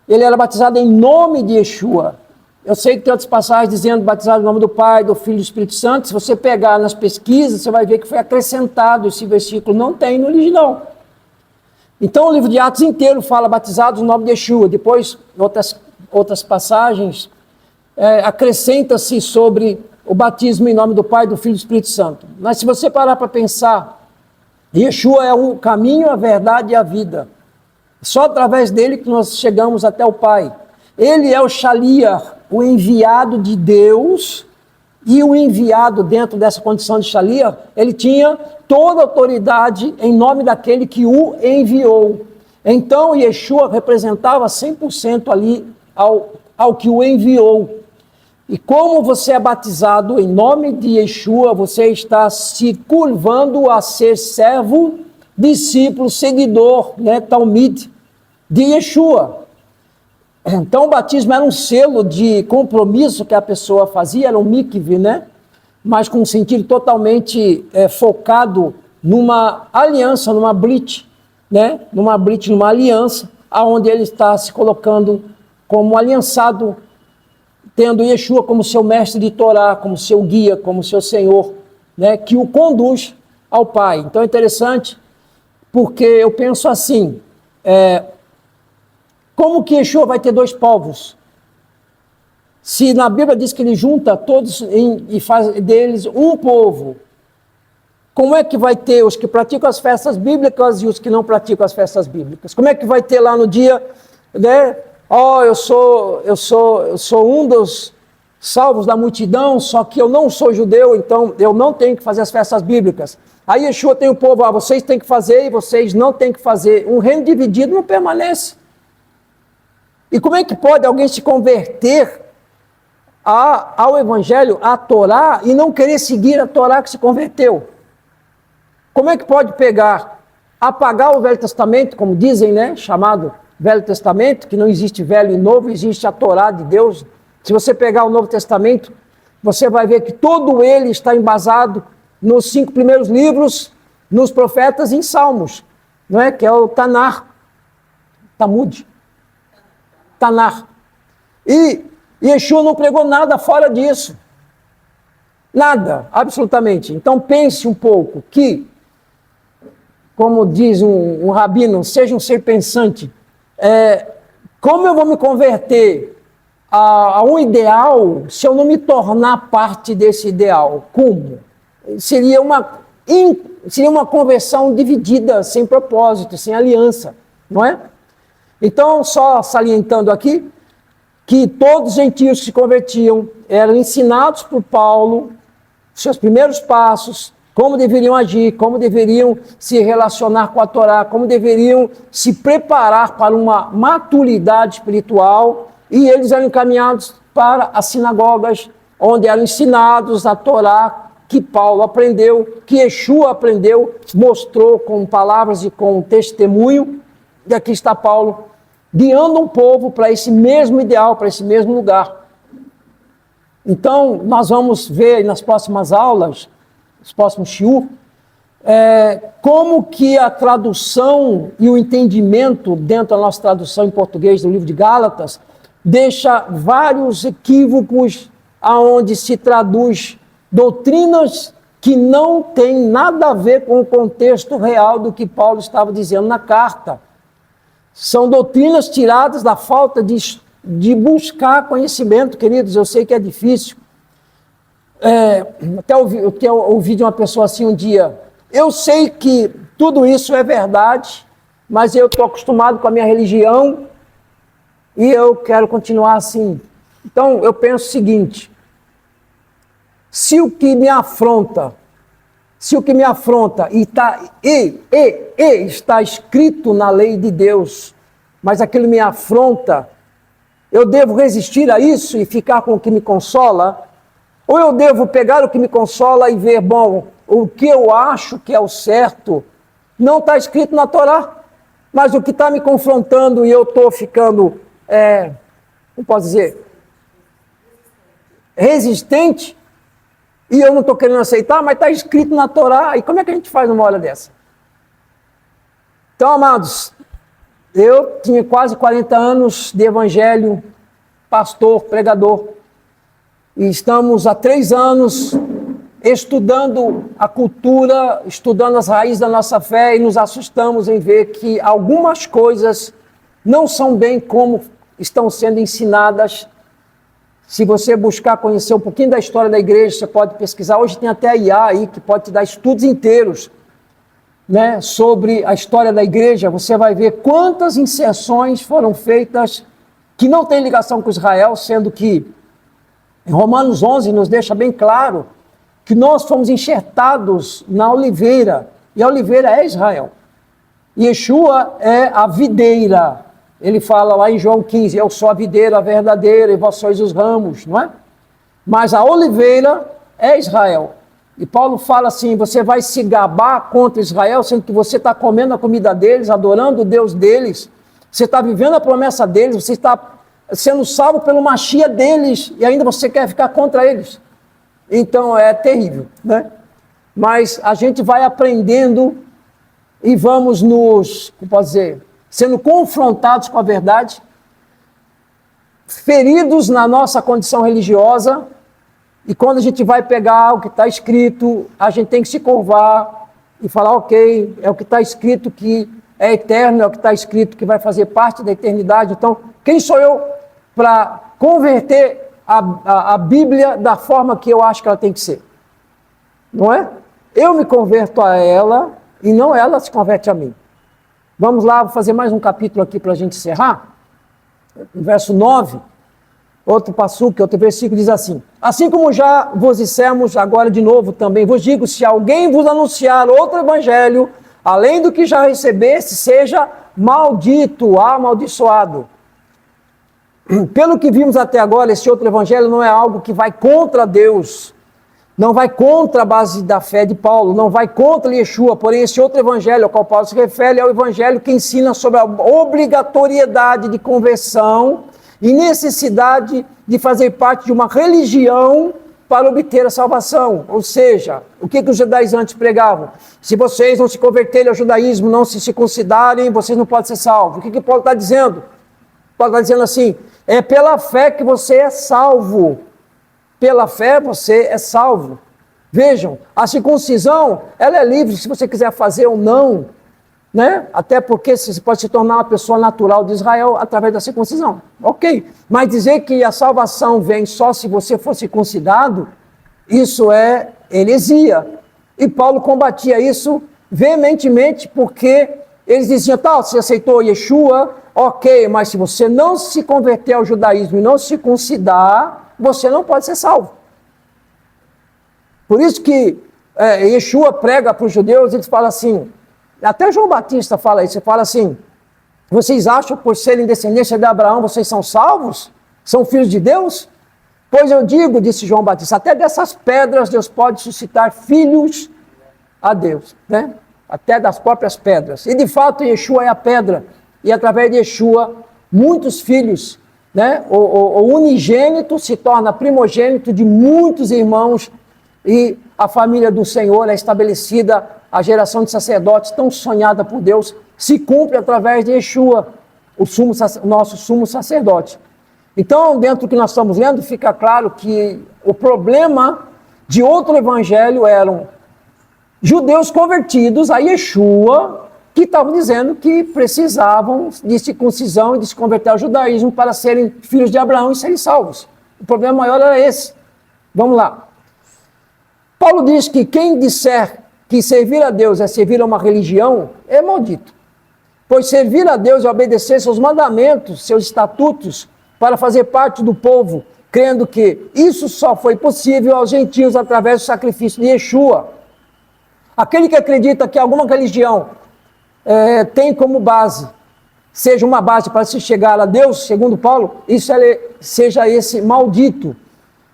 Ele era batizado em nome de Yeshua. Eu sei que tem outras passagens dizendo batizado em nome do Pai, do Filho e do Espírito Santo. Se você pegar nas pesquisas, você vai ver que foi acrescentado esse versículo. Não tem no original. Então o livro de Atos inteiro fala batizados no nome de Yeshua. Depois, outras passagens, acrescenta-se sobre o batismo em nome do Pai, do Filho e do Espírito Santo. Mas se você parar para pensar, Yeshua é o caminho, a verdade e a vida. Só através dele que nós chegamos até o Pai. Ele é o Shaliach, o enviado de Deus, e o enviado dentro dessa condição de Shaliach, ele tinha toda a autoridade em nome daquele que o enviou. Então Yeshua representava 100% ali ao que o enviou. E como você é batizado em nome de Yeshua, você está se curvando a ser servo, discípulo, seguidor, né, talmid de Yeshua. Então o batismo era um selo de compromisso que a pessoa fazia, era um mikve, né? Mas com um sentido totalmente focado numa aliança, numa brit, né? Numa brit, numa aliança, aonde ele está se colocando como aliançado, tendo Yeshua como seu mestre de Torá, como seu guia, como seu Senhor, né? Que o conduz ao Pai. Então é interessante, porque eu penso assim, como que Yeshua vai ter dois povos? Se na Bíblia diz que ele junta todos e faz deles um povo, como é que vai ter os que praticam as festas bíblicas e os que não praticam as festas bíblicas? Como é que vai ter lá no dia, né? Eu sou um dos salvos da multidão, só que eu não sou judeu, então eu não tenho que fazer as festas bíblicas. Aí Yeshua tem o povo, vocês têm que fazer e vocês não têm que fazer. Um reino dividido não permanece. E como é que pode alguém se converter ao Evangelho, à Torá, e não querer seguir a Torá que se converteu? Como é que pode apagar o Velho Testamento, como dizem, né, chamado Velho Testamento, que não existe velho e novo, existe a Torá de Deus. Se você pegar o Novo Testamento, você vai ver que todo ele está embasado nos 5 primeiros livros, nos profetas e em Salmos, não é? Que é o Tanar, Talmud, Tanar. E Yeshua não pregou nada fora disso. Nada, absolutamente. Então pense um pouco que, como diz um rabino, seja um ser pensante, como eu vou me converter a um ideal se eu não me tornar parte desse ideal? Como? Seria uma conversão dividida, sem propósito, sem aliança, não é? Então, só salientando aqui, que todos os gentios que se convertiam eram ensinados por Paulo, seus primeiros passos, como deveriam agir, como deveriam se relacionar com a Torá, como deveriam se preparar para uma maturidade espiritual, e eles eram encaminhados para as sinagogas, onde eram ensinados a Torá que Paulo aprendeu, que Yeshua aprendeu, mostrou com palavras e com testemunho, e aqui está Paulo, guiando um povo para esse mesmo ideal, para esse mesmo lugar. Então, nós vamos ver nas próximas aulas, nos próximos shiur, como que a tradução e o entendimento dentro da nossa tradução em português do livro de Gálatas deixa vários equívocos aonde se traduz doutrinas que não têm nada a ver com o contexto real do que Paulo estava dizendo na carta. São doutrinas tiradas da falta de buscar conhecimento, queridos. Eu sei que é difícil. Até ouvi de uma pessoa assim um dia, eu sei que tudo isso é verdade, mas eu estou acostumado com a minha religião e eu quero continuar assim. Então eu penso o seguinte, se o que me afronta está escrito na lei de Deus, mas aquilo me afronta, eu devo resistir a isso e ficar com o que me consola? Ou eu devo pegar o que me consola e ver, bom, o que eu acho que é o certo não está escrito na Torá, mas o que está me confrontando e eu estou ficando, como posso dizer, resistente, e eu não estou querendo aceitar, mas está escrito na Torá, e como é que a gente faz numa hora dessa? Então, amados, eu tinha quase 40 anos de evangelho, pastor, pregador, e estamos há 3 anos estudando a cultura, estudando as raízes da nossa fé, e nos assustamos em ver que algumas coisas não são bem como estão sendo ensinadas. Se você buscar conhecer um pouquinho da história da igreja, você pode pesquisar. Hoje tem até a IA aí, que pode te dar estudos inteiros, né, sobre a história da igreja. Você vai ver quantas inserções foram feitas que não têm ligação com Israel, sendo que em Romanos 11 nos deixa bem claro que nós fomos enxertados na oliveira, e a oliveira é Israel. Yeshua é a videira. Ele fala lá em João 15, eu sou a videira verdadeira e vós sois os ramos, não é? Mas a oliveira é Israel. E Paulo fala assim, você vai se gabar contra Israel, sendo que você está comendo a comida deles, adorando o Deus deles, você está vivendo a promessa deles, você está sendo salvo pelo Machia deles, e ainda você quer ficar contra eles. Então é terrível, né? Mas a gente vai aprendendo e vamos como posso dizer, sendo confrontados com a verdade, feridos na nossa condição religiosa, e quando a gente vai pegar o que está escrito, a gente tem que se curvar e falar, ok, é o que está escrito que é eterno, é o que está escrito que vai fazer parte da eternidade. Então, quem sou eu para converter a Bíblia da forma que eu acho que ela tem que ser? Não é? Eu me converto a ela e não ela se converte a mim. Vamos lá, vou fazer mais um capítulo aqui para a gente encerrar. No verso 9, outro passuque, outro versículo diz assim: assim como já vos dissemos, agora de novo também vos digo, se alguém vos anunciar outro evangelho, além do que já recebeste, seja maldito, amaldiçoado. Pelo que vimos até agora, esse outro evangelho não é algo que vai contra Deus, não vai contra a base da fé de Paulo, não vai contra Yeshua, porém esse outro evangelho ao qual Paulo se refere é o evangelho que ensina sobre a obrigatoriedade de conversão e necessidade de fazer parte de uma religião para obter a salvação. Ou seja, o que os judaizantes pregavam? Se vocês não se converterem ao judaísmo, não se circuncidarem, vocês não podem ser salvos. O que Paulo está dizendo? Paulo está dizendo assim: é pela fé que você é salvo. Pela fé você é salvo. Vejam, a circuncisão, ela é livre se você quiser fazer ou não, né? Até porque você pode se tornar uma pessoa natural de Israel através da circuncisão. Ok, mas dizer que a salvação vem só se você for circuncidado, isso é heresia. E Paulo combatia isso veementemente, porque eles diziam: tal, você aceitou Yeshua, ok, mas se você não se converter ao judaísmo e não se circuncidar, você não pode ser salvo. Por isso que Yeshua prega para os judeus, ele fala assim, até João Batista fala isso, ele fala assim: vocês acham por serem descendência de Abraão, vocês são salvos? São filhos de Deus? Pois eu digo, disse João Batista, até dessas pedras Deus pode suscitar filhos a Deus, né? Até das próprias pedras. E de fato Yeshua é a pedra, e através de Yeshua muitos filhos, né? O unigênito se torna primogênito de muitos irmãos, e a família do Senhor é estabelecida, a geração de sacerdotes tão sonhada por Deus se cumpre através de Yeshua, o nosso sumo sacerdote. Então, dentro do que nós estamos lendo, fica claro que o problema de outro evangelho eram judeus convertidos a Yeshua, que estavam dizendo que precisavam de circuncisão e de se converter ao judaísmo para serem filhos de Abraão e serem salvos. O problema maior era esse. Vamos lá. Paulo diz que quem disser que servir a Deus é servir a uma religião é maldito. Pois servir a Deus é obedecer seus mandamentos, seus estatutos, para fazer parte do povo, crendo que isso só foi possível aos gentios através do sacrifício de Yeshua. Aquele que acredita que alguma religião tem como base, seja uma base para se chegar a Deus, segundo Paulo, seja esse maldito.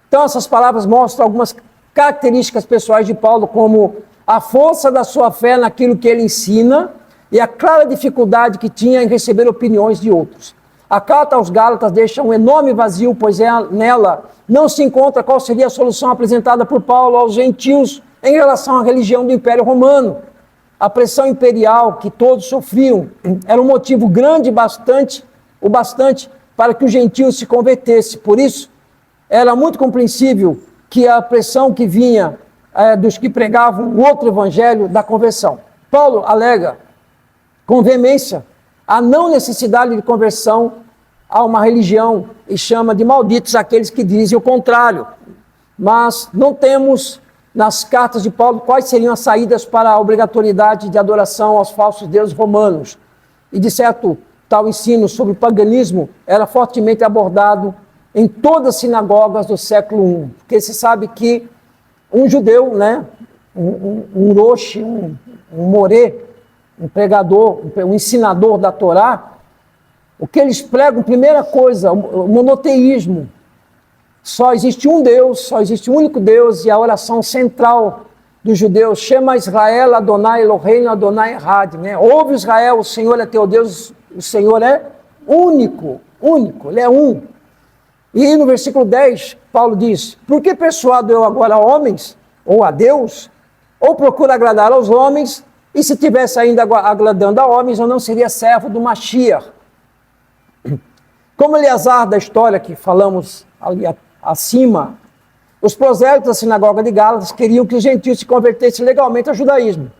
Então essas palavras mostram algumas características pessoais de Paulo, como a força da sua fé naquilo que ele ensina e a clara dificuldade que tinha em receber opiniões de outros. A carta aos Gálatas deixa um enorme vazio, pois nela não se encontra qual seria a solução apresentada por Paulo aos gentios em relação à religião do Império Romano. A pressão imperial que todos sofriam era um motivo grande o bastante para que os gentios se convertessem. Por isso, era muito compreensível que a pressão que vinha dos que pregavam o outro evangelho da conversão. Paulo alega com veemência a não necessidade de conversão a uma religião e chama de malditos aqueles que dizem o contrário. Mas não temos nas cartas de Paulo quais seriam as saídas para a obrigatoriedade de adoração aos falsos deuses romanos. E de certo, tal ensino sobre o paganismo era fortemente abordado em todas as sinagogas do século I, porque se sabe que um judeu, né, um roshi, um morê, um pregador, um ensinador da Torá, o que eles pregam, primeira coisa, o monoteísmo. Só existe um Deus, só existe um único Deus, e a oração central dos judeus, Shema Israel, Adonai Eloheinu, Adonai Echad, né? Ouve Israel, o Senhor é teu Deus, o Senhor é único, Ele é um. E no versículo 10, Paulo diz: por que persuado eu agora a homens, ou a Deus, ou procuro agradar aos homens, e se tivesse ainda agradando a homens, eu não seria servo do Mashiach. Como Eleazar da história que falamos ali acima, os prosélitos da sinagoga de Gálatas queriam que os gentios se convertessem legalmente ao judaísmo.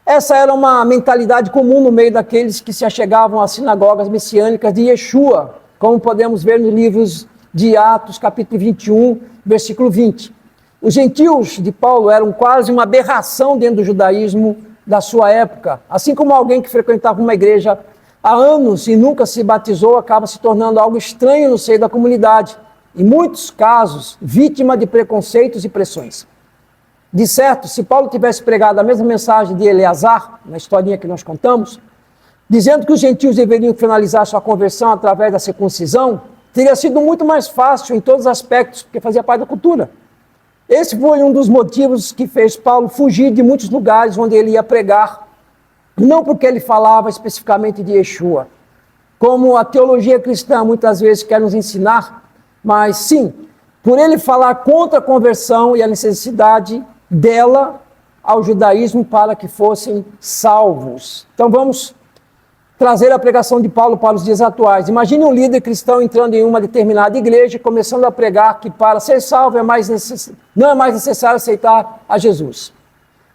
Essa era uma mentalidade comum no meio daqueles que se achegavam às sinagogas messiânicas de Yeshua, como podemos ver nos livros de Atos, capítulo 21, versículo 20. Os gentios de Paulo eram quase uma aberração dentro do judaísmo da sua época, assim como alguém que frequentava uma igreja há anos e nunca se batizou acaba se tornando algo estranho no seio da comunidade. em muitos casos, vítima de preconceitos e pressões. De certo, se Paulo tivesse pregado a mesma mensagem de Eleazar, na historinha que nós contamos, dizendo que os gentios deveriam finalizar sua conversão através da circuncisão, teria sido muito mais fácil em todos os aspectos, porque fazia parte da cultura. Esse foi um dos motivos que fez Paulo fugir de muitos lugares onde ele ia pregar, não porque ele falava especificamente de Yeshua, como a teologia cristã muitas vezes quer nos ensinar, mas sim, por ele falar contra a conversão e a necessidade dela ao judaísmo para que fossem salvos. Então vamos trazer a pregação de Paulo para os dias atuais. Imagine um líder cristão entrando em uma determinada igreja e começando a pregar que para ser salvo não é mais necessário aceitar a Jesus,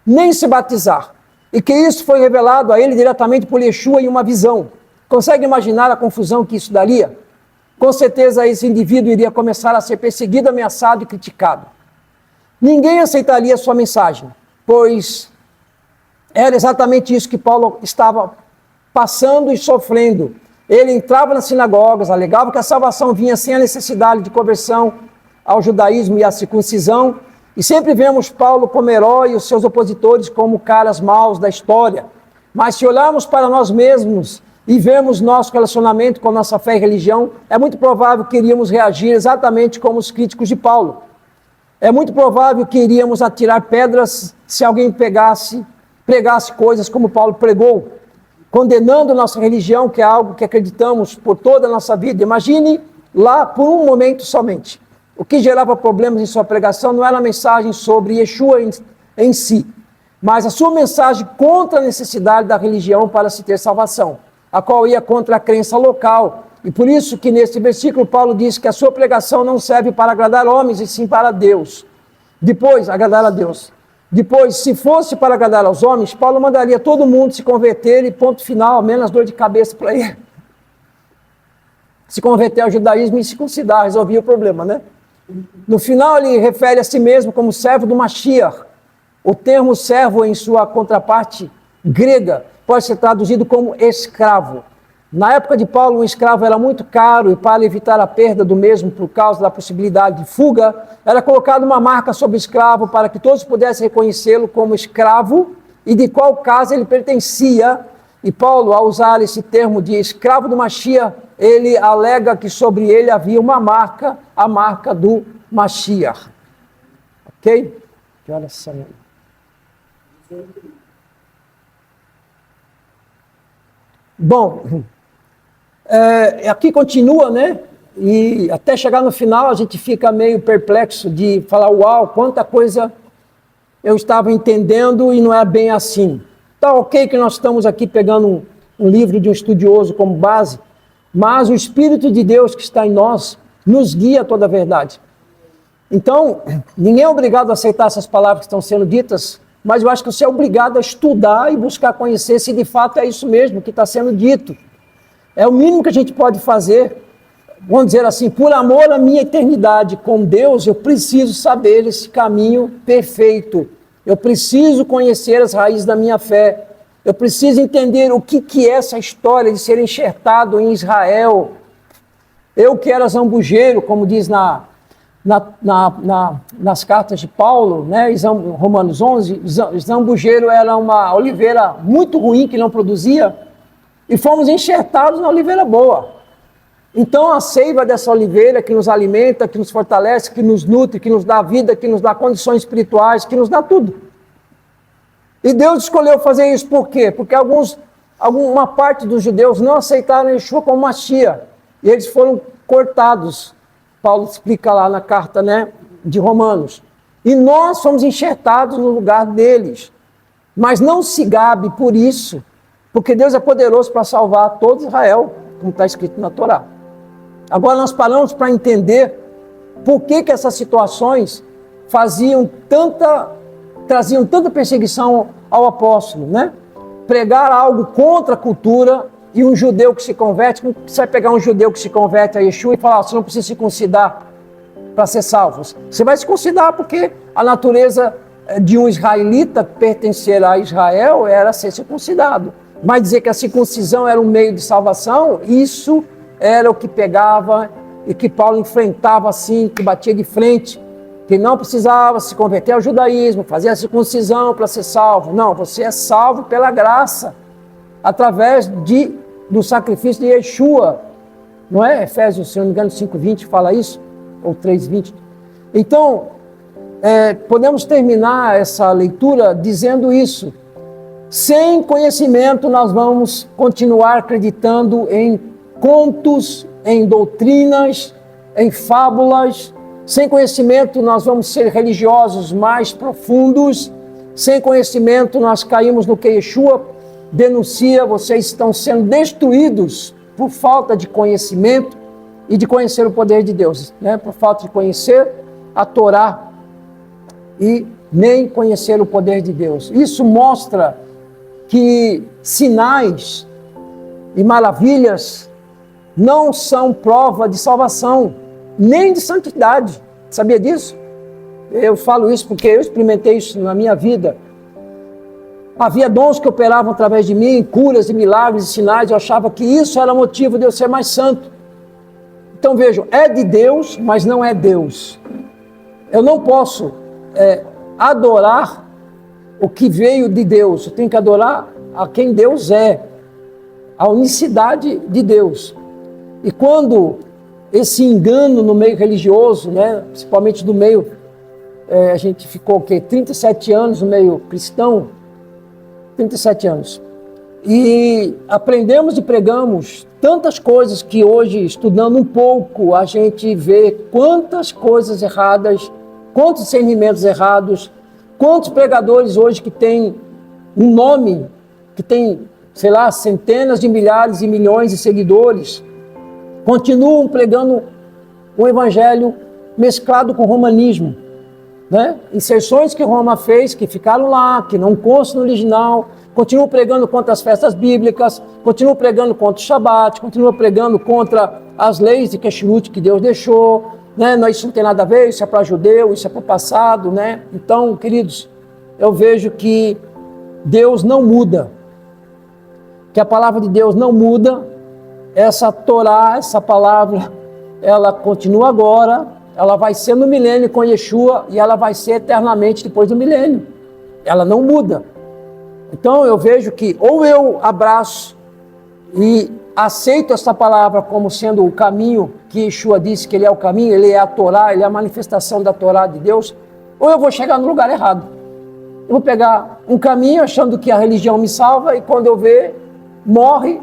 nem se batizar, e que isso foi revelado a ele diretamente por Yeshua em uma visão. Consegue imaginar a confusão que isso daria? Com certeza esse indivíduo iria começar a ser perseguido, ameaçado e criticado. Ninguém aceitaria sua mensagem, pois era exatamente isso que Paulo estava passando e sofrendo. Ele entrava nas sinagogas, alegava que a salvação vinha sem a necessidade de conversão ao judaísmo e à circuncisão, e sempre vemos Paulo como herói e os seus opositores como caras maus da história. Mas se olharmos para nós mesmos e vemos nosso relacionamento com a nossa fé e religião, é muito provável que iríamos reagir exatamente como os críticos de Paulo. É muito provável que iríamos atirar pedras se alguém pregasse coisas como Paulo pregou, condenando nossa religião, que é algo que acreditamos por toda a nossa vida. Imagine lá por um momento somente. O que gerava problemas em sua pregação não era a mensagem sobre Yeshua em si, mas a sua mensagem contra a necessidade da religião para se ter salvação, a qual ia contra a crença local. E por isso que neste versículo Paulo diz que a sua pregação não serve para agradar homens, e sim para Deus. Depois, agradar a Deus. Depois, se fosse para agradar aos homens, Paulo mandaria todo mundo se converter e ponto final, menos dor de cabeça para ele. Se converter ao judaísmo e se circuncidar, resolvia o problema, né? No final, ele refere a si mesmo como servo do Mashiach. O termo servo, em sua contraparte grega, pode ser traduzido como escravo. Na época de Paulo, um escravo era muito caro e para evitar a perda do mesmo por causa da possibilidade de fuga, era colocada uma marca sobre o escravo para que todos pudessem reconhecê-lo como escravo e de qual casa ele pertencia. E Paulo, ao usar esse termo de escravo do Mashiach, ele alega que sobre ele havia uma marca, a marca do Mashiach. Ok? Que horas são? Bom, aqui continua, né? E até chegar no final a gente fica meio perplexo de falar, uau, quanta coisa eu estava entendendo e não é bem assim. Tá ok que nós estamos aqui pegando um livro de um estudioso como base, mas o Espírito de Deus que está em nós nos guia a toda a verdade. Então, ninguém é obrigado a aceitar essas palavras que estão sendo ditas, mas eu acho que você é obrigado a estudar e buscar conhecer se de fato é isso mesmo que está sendo dito. É o mínimo que a gente pode fazer. Vamos dizer assim, por amor à minha eternidade com Deus, eu preciso saber esse caminho perfeito. Eu preciso conhecer as raízes da minha fé. Eu preciso entender o que é essa história de ser enxertado em Israel. Eu que era zambujeiro, como diz nas cartas de Paulo, né, Romanos 11, zambujeiro era uma oliveira muito ruim que não produzia, e fomos enxertados na oliveira boa. Então a seiva dessa oliveira que nos alimenta, que nos fortalece, que nos nutre, que nos dá vida, que nos dá condições espirituais, que nos dá tudo. E Deus escolheu fazer isso por quê? Porque alguma parte dos judeus não aceitaram Yeshua como Mashiach, e eles foram cortados. Paulo explica lá na carta, né, de Romanos. E nós fomos enxertados no lugar deles. Mas não se gabe por isso, porque Deus é poderoso para salvar todo Israel, como está escrito na Torá. Agora nós paramos para entender por que essas situações traziam tanta perseguição ao apóstolo, né? Pregar algo contra a cultura e um judeu que se converte. Como você vai pegar um judeu que se converte a Yeshua e falar, você não precisa se circuncidar para ser salvo? Você vai se circuncidar porque a natureza de um israelita pertencer a Israel era ser circuncidado. Mas dizer que a circuncisão era um meio de salvação, isso era o que pegava e que Paulo enfrentava assim, que batia de frente, que não precisava se converter ao judaísmo, fazer a circuncisão para ser salvo. Não, você é salvo pela graça, através do sacrifício de Yeshua. Não é? Efésios, se não me engano, 5:20 fala isso, ou 3:20. Então, podemos terminar essa leitura dizendo isso. Sem conhecimento, nós vamos continuar acreditando em contos, em doutrinas, em fábulas. Sem conhecimento, nós vamos ser religiosos mais profundos. Sem conhecimento, nós caímos no que Yeshua denuncia: vocês estão sendo destruídos por falta de conhecimento e de conhecer o poder de Deus, né? Por falta de conhecer a Torá e nem conhecer o poder de Deus. Isso mostra que sinais e maravilhas não são prova de salvação, nem de santidade. Sabia disso? Eu falo isso porque eu experimentei isso na minha vida. Havia dons que operavam através de mim, curas e milagres e sinais. Eu achava que isso era motivo de eu ser mais santo. Então vejam, é de Deus, mas não é Deus. Eu não posso adorar o que veio de Deus. Eu tenho que adorar a quem Deus é, a unicidade de Deus. E quando esse engano no meio religioso, né, principalmente do meio, a gente ficou 37 anos no meio cristão, 37 anos, e aprendemos e pregamos tantas coisas que hoje, estudando um pouco, a gente vê quantas coisas erradas, quantos discernimentos errados, quantos pregadores hoje que têm um nome, que tem, sei lá, centenas de milhares e milhões de seguidores, continuam pregando um evangelho mesclado com romanismo, né? Inserções que Roma fez, que ficaram lá, que não constam no original, continuam pregando contra as festas bíblicas, continuam pregando contra o Shabat, continuam pregando contra as leis de Kashrut que Deus deixou, né? Isso não tem nada a ver, isso é para judeu, isso é para o passado, né? Então, queridos, eu vejo que Deus não muda, que a palavra de Deus não muda. Essa Torá, essa palavra, ela continua agora, ela vai ser no milênio com Yeshua e ela vai ser eternamente depois do milênio. Ela não muda. Então eu vejo que ou eu abraço e aceito essa palavra como sendo o caminho, que Yeshua disse que ele é o caminho, ele é a Torá, ele é a manifestação da Torá de Deus, ou eu vou chegar no lugar errado. Eu vou pegar um caminho achando que a religião me salva e quando eu ver, morre.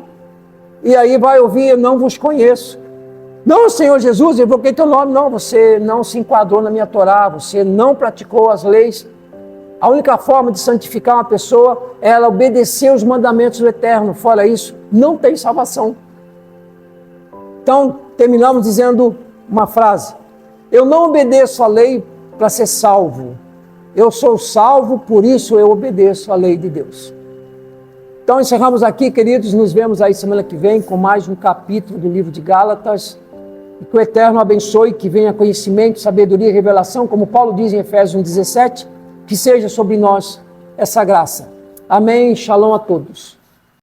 E aí vai ouvir: eu não vos conheço. Não, Senhor Jesus, eu invoquei teu nome. Não, você não se enquadrou na minha Torá, você não praticou as leis. A única forma de santificar uma pessoa é ela obedecer os mandamentos do Eterno. Fora isso, não tem salvação. Então, terminamos dizendo uma frase: eu não obedeço a lei para ser salvo. Eu sou salvo, por isso eu obedeço a lei de Deus. Então encerramos aqui, queridos, nos vemos aí semana que vem com mais um capítulo do livro de Gálatas. E que o Eterno abençoe, que venha conhecimento, sabedoria e revelação, como Paulo diz em Efésios 1:17, que seja sobre nós essa graça. Amém, shalom a todos.